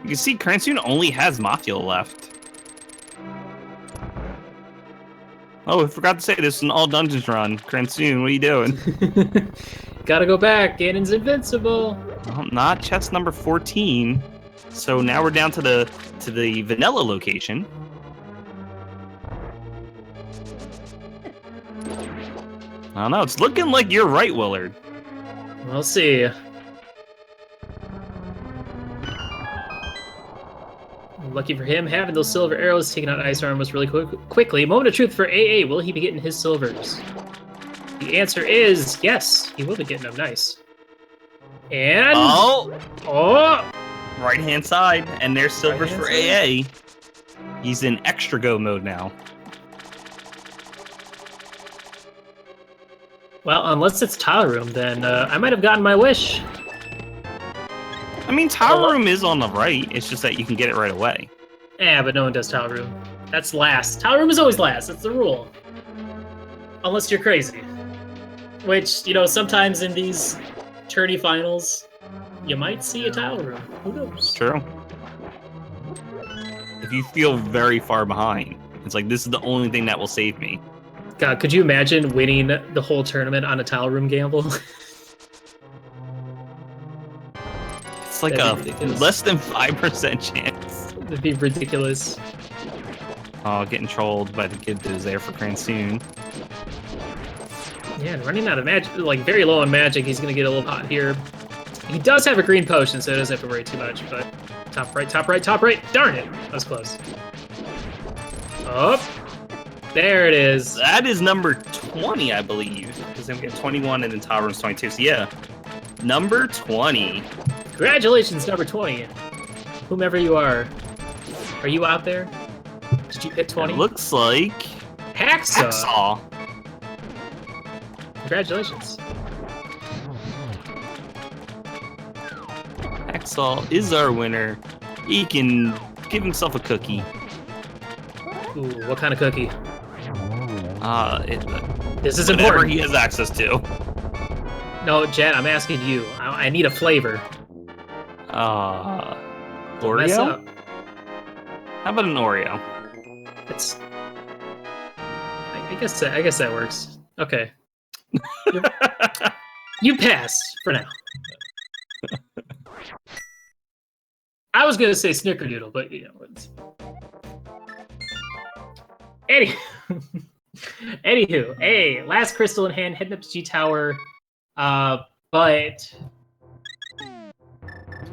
You can see Cransoon only has Mafia left. Oh, I forgot to say this is an all dungeons run. Cransoon, what are you doing? Gotta go back. Ganon's invincible. Well, not chest number 14. So now we're down to the vanilla location. I don't know. It's looking like you're right, Willard. We'll see. Lucky for him, having those silver arrows taking out Ice Arm was really quickly. Moment of truth for AA. Will he be getting his silvers? The answer is yes. He will be getting them. Nice. And oh, oh, right hand side, and there's silvers for AA. He's in extra go mode now. Well, unless it's Tile Room, then I might have gotten my wish. I mean, Tile Room is on the right. It's just that you can get it right away. Yeah, but no one does Tile Room. That's last. Tile Room is always last. That's the rule. Unless you're crazy. Which, you know, sometimes in these tourney finals, you might see a Tile Room. Who knows? True. If you feel very far behind, it's like, this is the only thing that will save me. God, could you imagine winning the whole tournament on a Tile Room gamble? It's like a less than 5% chance. That'd be ridiculous. Oh, getting trolled by the kid that was there for Cransoon. Yeah, and running out of magic, like very low on magic, he's gonna get a little hot here. He does have a green potion, so he doesn't have to worry too much, but top right, top right, top right. Darn it! That was close. Oh, there it is. That is number 20, I believe. Because then we get 21 and then Tile Room's 22. So yeah, number 20. Congratulations, number 20. Whomever you are. Are you out there? Did you hit 20? It looks like Hacksaw. Congratulations. Hacksaw is our winner. He can give himself a cookie. Ooh, what kind of cookie? This is whatever important. He has access to. No, Jen, I'm asking you. I need a flavor. Don't mess Oreo? up. How about an Oreo? It's. I guess that works. Okay. You pass for now. I was gonna say Snickerdoodle, but you know. Anywho, last crystal in hand, heading up to G Tower, but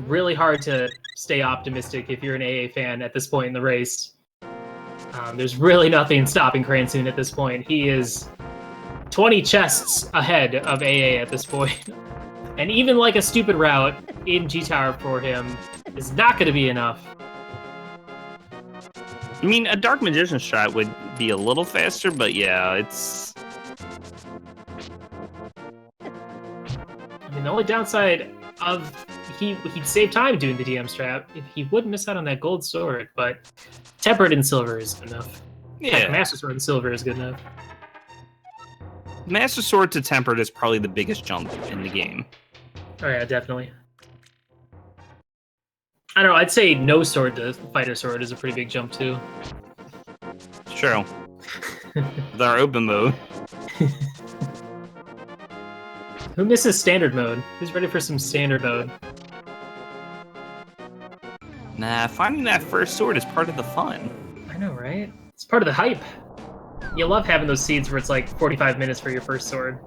really hard to stay optimistic if you're an AA fan at this point in the race. There's really nothing stopping Cransoon at this point. He is 20 chests ahead of AA at this point. And even like a stupid route in G Tower for him is not going to be enough. I mean, a Dark Magician strat would be a little faster, but yeah, it's... I mean, the only downside of he'd save time doing the DM strat if he would miss out on that gold sword, but Tempered in silver is good enough. Yeah. Heck, Master Sword in silver is good enough. Master Sword to Tempered is probably the biggest jump in the game. Oh yeah, definitely. I don't know, I'd say no sword to fighter sword is a pretty big jump too. True. With our open mode. Who misses standard mode? Who's ready for some standard mode? Nah, finding that first sword is part of the fun. I know, right? It's part of the hype. You love having those seeds where it's like 45 minutes for your first sword.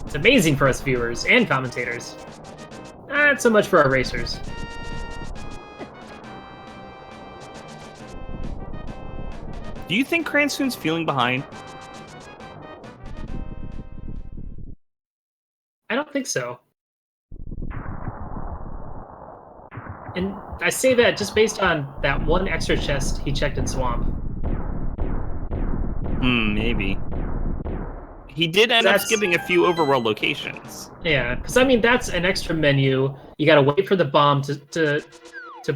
It's amazing for us viewers and commentators. Not so much for our racers. Do you think Cransoon's feeling behind? I don't think so. And I say that just based on that one extra chest he checked in Swamp. Maybe. He did end up skipping a few Overworld locations. Yeah, because I mean, that's an extra menu. You gotta wait for the bomb to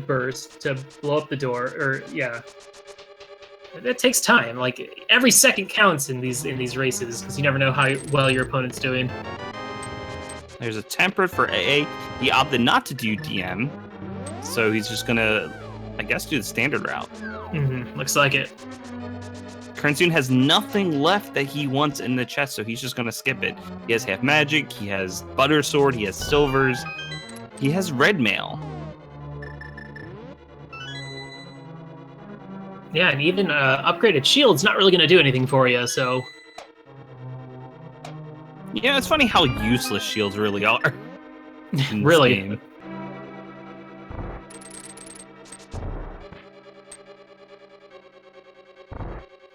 burst, to blow up the door, or yeah. That takes time. Like, every second counts in these races, because you never know how well your opponent's doing. There's a Tempered for AA. He opted not to do DM, so he's just gonna, I guess, do the standard route. Looks like it. Cransoon has nothing left that he wants in the chest, so he's just gonna skip it. He has half magic, he has butter sword, he has silvers, he has red mail. Yeah, and even upgraded shield's not really gonna do anything for you, so Yeah, it's funny how useless shields really are. in this Really. game.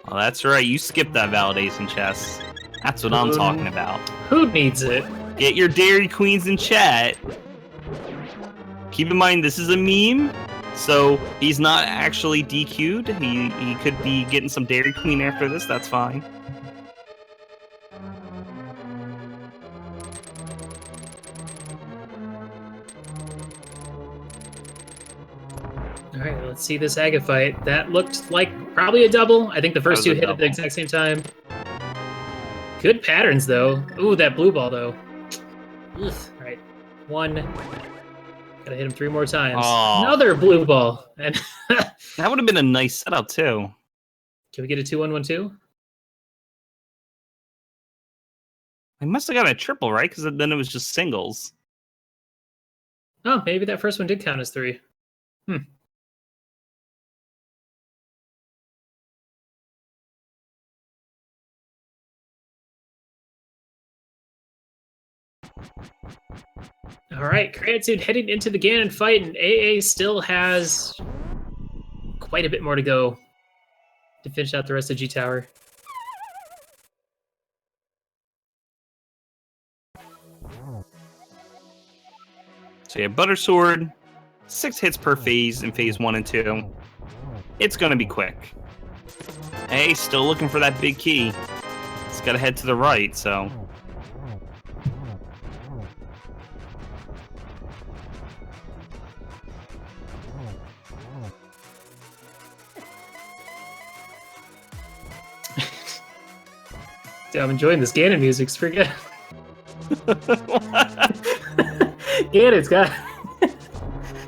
Well, that's right. You skipped that validation chest. That's what I'm talking about. Who needs it? Get your Dairy Queens in chat. Keep in mind, this is a meme, so he's not actually DQ'd. He could be getting some Dairy Queen after this. That's fine. All right, let's see this Aga fight. That looked like probably a double. I think the first two hit at the exact same time. Good patterns, though. Ooh, that blue ball, though. Ugh. All right, one. Gotta hit him 3 more times. Oh. Another blue ball. And that would have been a nice setup, too. Can we get a 2-1-1-2? I must have got a triple, right? Because then it was just singles. Oh, maybe that first one did count as 3. All right, Cransoon heading into the Ganon fight, and AA still has quite a bit more to go to finish out the rest of G Tower. So yeah, Butter Sword, 6 hits per phase in phase 1 and 2. It's gonna be quick. Hey, still looking for that big key. It's gotta head to the right, so. Dude, I'm enjoying this Ganon music. It's pretty good. Ganon's got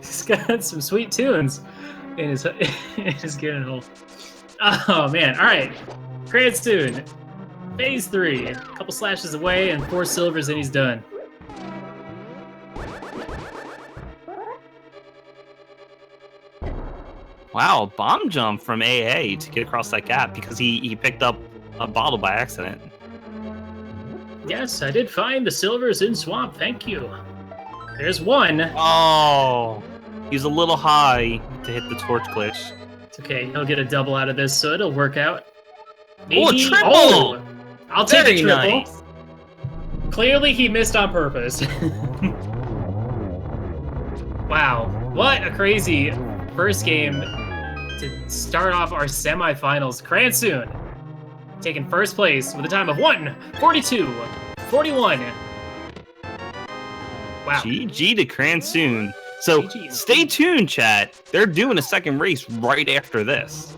he's got some sweet tunes in his Ganon hole. Oh man! All right, Cransoon, phase 3. A couple slashes away and 4 silvers, and he's done. Wow, bomb jump from AA to get across that gap because he picked up a bottle by accident. Yes, I did find the silvers in swamp. Thank you. There's one. Oh, he was a little high to hit the torch glitch. It's okay. He'll get a double out of this, so it'll work out. Oh, a triple! Oh, I'll take a Very triple. nice. Clearly, he missed on purpose. Wow, what a crazy first game to start off our semifinals. Cransoon taking first place with a time of 1:42:41. Wow. GG to Cransoon. So GG. stay tuned, chat. They're doing a second race right after this.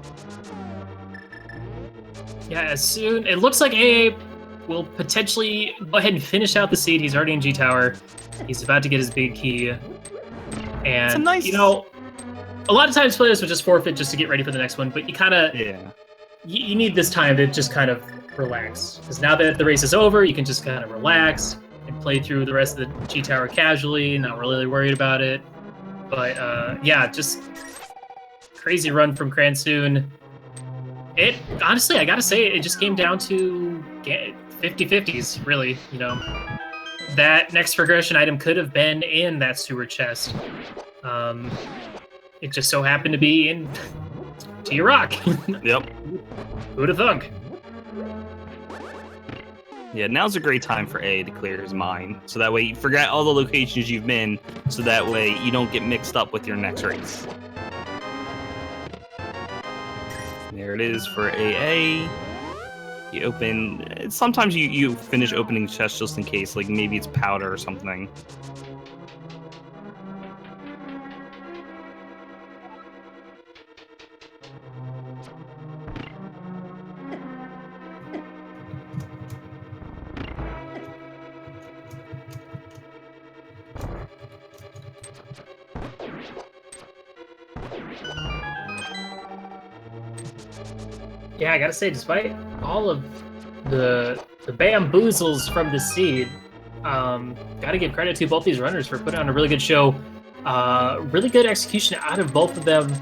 Yeah, as soon it looks like AA will potentially go ahead and finish out the seed. He's already in G Tower. He's about to get his big key. And you know, a lot of times players would just forfeit just to get ready for the next one, but you kind of you need this time to just kind of relax, because now that the race is over, you can just kind of relax and play through the rest of the G Tower casually, not really worried about it. But yeah, just crazy run from Cransoon. It honestly, I gotta say, it just came down to 50-50s, really. You know, that next progression item could have been in that sewer chest. It just so happened to be in T Rock. Yep. Who'd have thunk? Yeah, now's a great time for A to clear his mind, so that way you forget all the locations you've been, so that way you don't get mixed up with your next race. There it is for AA. You open. Sometimes you finish opening chests just in case, like maybe it's powder or something. Yeah, I gotta say, despite all of the bamboozles from the seed, gotta give credit to both these runners for putting on a really good show. Really good execution out of both of them.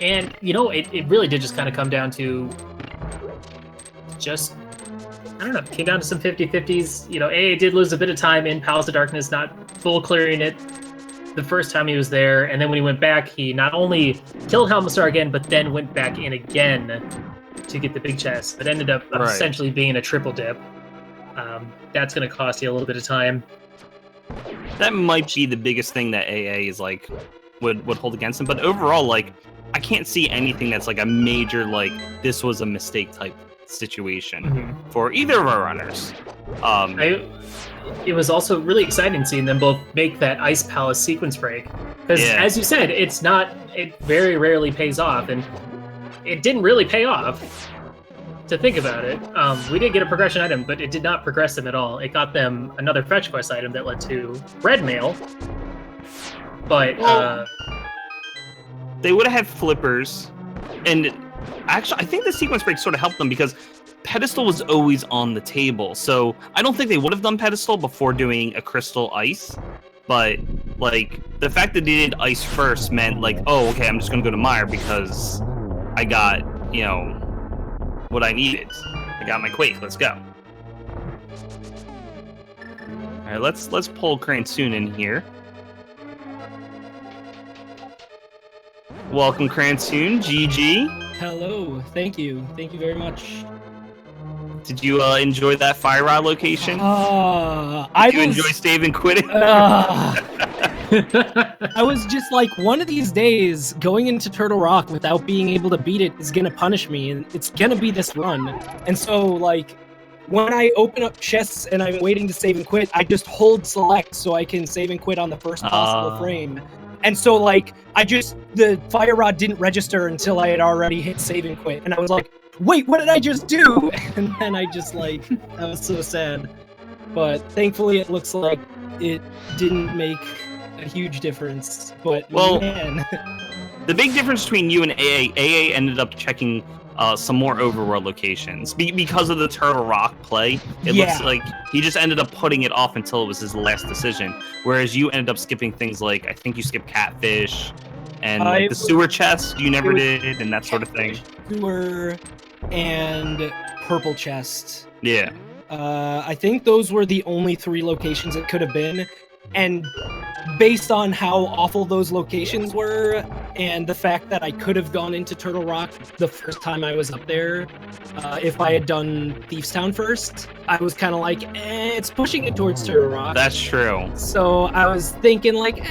And, you know, it really did just kind of come down to just I don't know, came down to some 50-50s. You know, AA did lose a bit of time in Palace of Darkness, not full clearing it the first time he was there, and then when he went back, he not only killed Helmastar again, but then went back in again to get the big chest. It ended up essentially being a triple dip. That's going to cost you a little bit of time. That might be the biggest thing that AA is like would hold against him, but overall, like, I can't see anything that's like a major, like, this was a mistake type situation for either of our runners. It was also really exciting seeing them both make that Ice Palace sequence break. Because, as you said, it very rarely pays off, and it didn't really pay off, to think about it. We did get a progression item, but it did not progress them at all. It got them another fetch quest item that led to Red Mail, but... they would have had flippers, and actually, I think the sequence break sort of helped them because Pedestal was always on the table, so I don't think they would have done Pedestal before doing a Crystal Ice, but, like, the fact that they did Ice first meant, like, oh, okay, I'm just gonna go to Mire because I got, you know, what I needed. I got my Quake, let's go. Alright, let's pull Cransoon in here. Welcome, Cransoon. GG. Hello. Thank you. Thank you very much. Did you enjoy that Fire Rod location? Did you enjoy Stave and Quitting? I was just like, one of these days, going into Turtle Rock without being able to beat it is gonna punish me, and it's gonna be this run. And so, like, when I open up chests and I'm waiting to save and quit, I just hold select so I can save and quit on the first possible frame. And so, like, the Fire Rod didn't register until I had already hit save and quit. And I was like, wait, what did I just do? And then I just, like, I was so sad. But thankfully, it looks like it didn't make a huge difference. But, well, man. The big difference between you and AA ended up checking some more Overworld locations. Because of the Turtle Rock play, it looks like he just ended up putting it off until it was his last decision. Whereas you ended up skipping things like, I think you skipped Catfish, and like the sewer chest you never did, and that sort of thing. Sewer and Purple Chest. Yeah. I think those were the only 3 locations it could have been. And based on how awful those locations were, and the fact that I could have gone into Turtle Rock the first time I was up there, if I had done Thieves Town first, I was kind of like, it's pushing it towards Turtle Rock. That's true. So I was thinking like,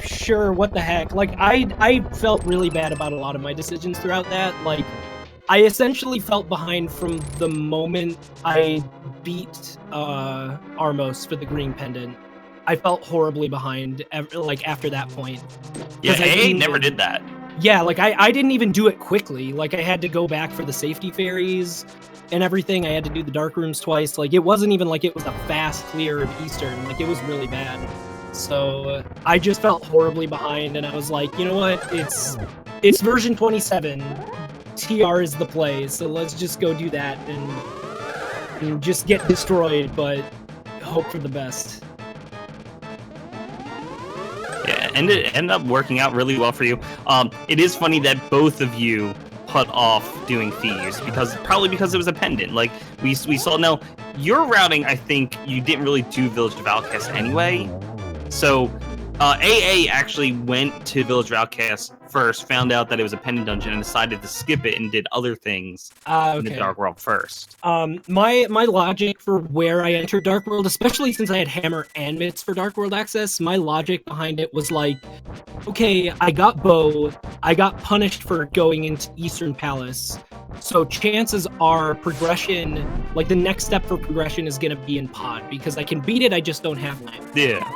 sure, what the heck. Like, I felt really bad about a lot of my decisions throughout that. Like, I essentially felt behind from the moment I beat Armos for the green pendant. I felt horribly behind, like, after that point. Yeah, AA never did that. Yeah, like, I didn't even do it quickly. Like, I had to go back for the safety fairies and everything. I had to do the dark rooms twice. Like, it wasn't even like it was a fast clear of Eastern. Like, it was really bad. So, I just felt horribly behind, and I was like, you know what? It's version 27. TR is the play, so let's just go do that and just get destroyed, but hope for the best. Yeah, and it ended up working out really well for you. It is funny that both of you put off doing Thieves probably because it was a pendant. Like we saw. Now your routing, I think you didn't really do Village of Outcast anyway. So AA actually went to Village of Outcast first, found out that it was a pendant dungeon, and decided to skip it and did other things in the Dark World first. My logic for where I entered Dark World, especially since I had Hammer and Mitts for Dark World access, my logic behind it was like, okay, I got Bow, I got punished for going into Eastern Palace, so chances are progression, like the next step for progression is gonna be in Pod, because I can beat it, I just don't have time. Yeah.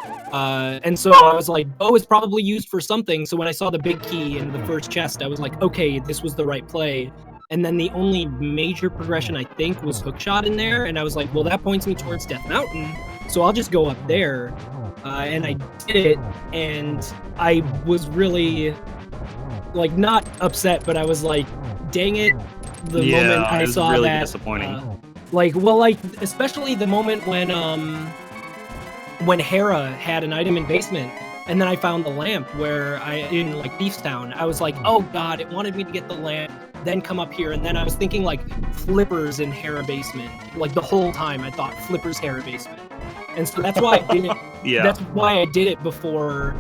And so I was like, Bow is probably used for something, so when I saw the big key in the first chest, I was like, okay, this was the right play. And then the only major progression, I think, was Hookshot in there, and I was like, well, that points me towards Death Mountain, so I'll just go up there. And I did it, and I was really, like, not upset, but I was like, dang it, the moment I saw really that. Disappointing. Especially the moment when Hera had an item in basement, and then I found the lamp in like Beefstown. I was like, oh god, it wanted me to get the lamp then come up here, and then I was thinking like Flippers in Hera basement. Like the whole time I thought Flippers Hera basement. And so that's why I did it. Yeah. That's why I did it before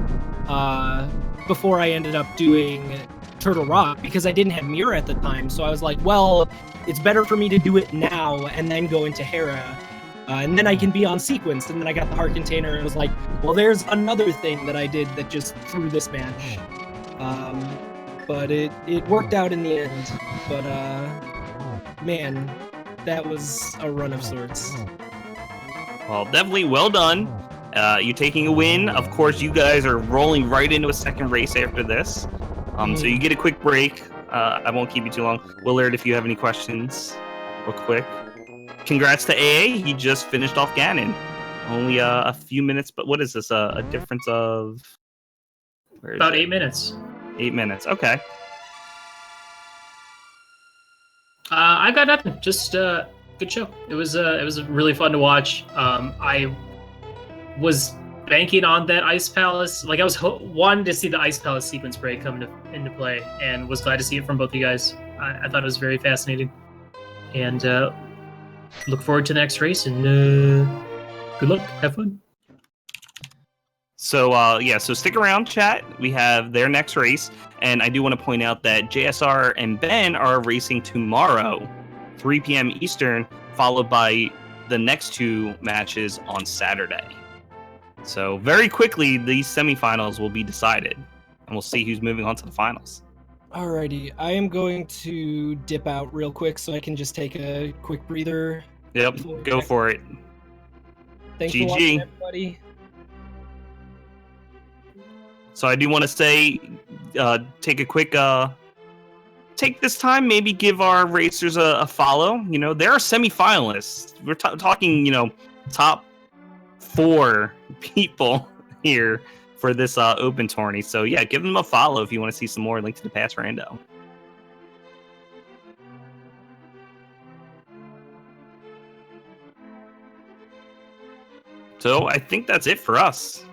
I ended up doing Turtle Rock, because I didn't have Mira at the time. So I was like, well, it's better for me to do it now and then go into Hera. And then I can be on sequence. And then I got the heart container and was like, well, there's another thing that I did that just threw this match. But it worked out in the end. But man, that was a run of sorts. Well, definitely well done. You're taking a win. Of course, you guys are rolling right into a second race after this. So you get a quick break. I won't keep you too long. Willard, if you have any questions, real quick. Congrats to AA. He just finished off Ganon. Only a few minutes, but what is this? A difference of... About 8 minutes. 8 minutes, okay. I got nothing. Just good show. It was really fun to watch. I was banking on that Ice Palace. Like I was wanting to see the Ice Palace sequence break come into play, and was glad to see it from both you guys. I thought it was very fascinating, and look forward to the next race. And good luck. Have fun. So so stick around, chat. We have their next race, and I do want to point out that JSR and Ben are racing tomorrow, 3 p.m. Eastern, followed by the next 2 matches on Saturday. So very quickly, these semifinals will be decided, and we'll see who's moving on to the finals. Alrighty, I am going to dip out real quick so I can just take a quick breather. Yep, go for it. Thanks GG. for watching, everybody. So I do want to say, take a quick, take this time, maybe give our racers a follow. You know, there are semifinalists. We're talking, top 4 people here for this open tourney. So yeah, give them a follow if you want to see some more. Link to the past rando. So I think that's it for us.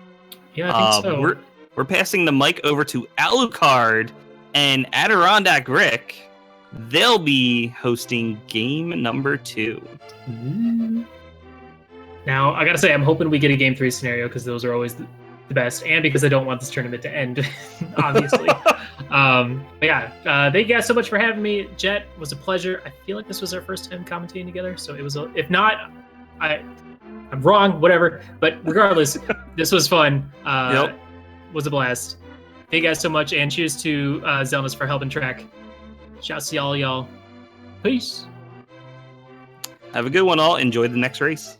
Yeah, I think so. We're passing the mic over to Alucard and Adirondack Rick. They'll be hosting game number 2. Now, I gotta say, I'm hoping we get a game 3 scenario, because those are always the best, and because I don't want this tournament to end, obviously. But yeah, thank you guys so much for having me. Jet, was a pleasure. I feel like this was our first time commentating together, so it was, if not, I'm wrong, whatever. But regardless, this was fun. Yep. Was a blast. Thank you guys so much, and cheers to Zelmas for helping track. Shouts to y'all. Peace. Have a good one, all. Enjoy the next race.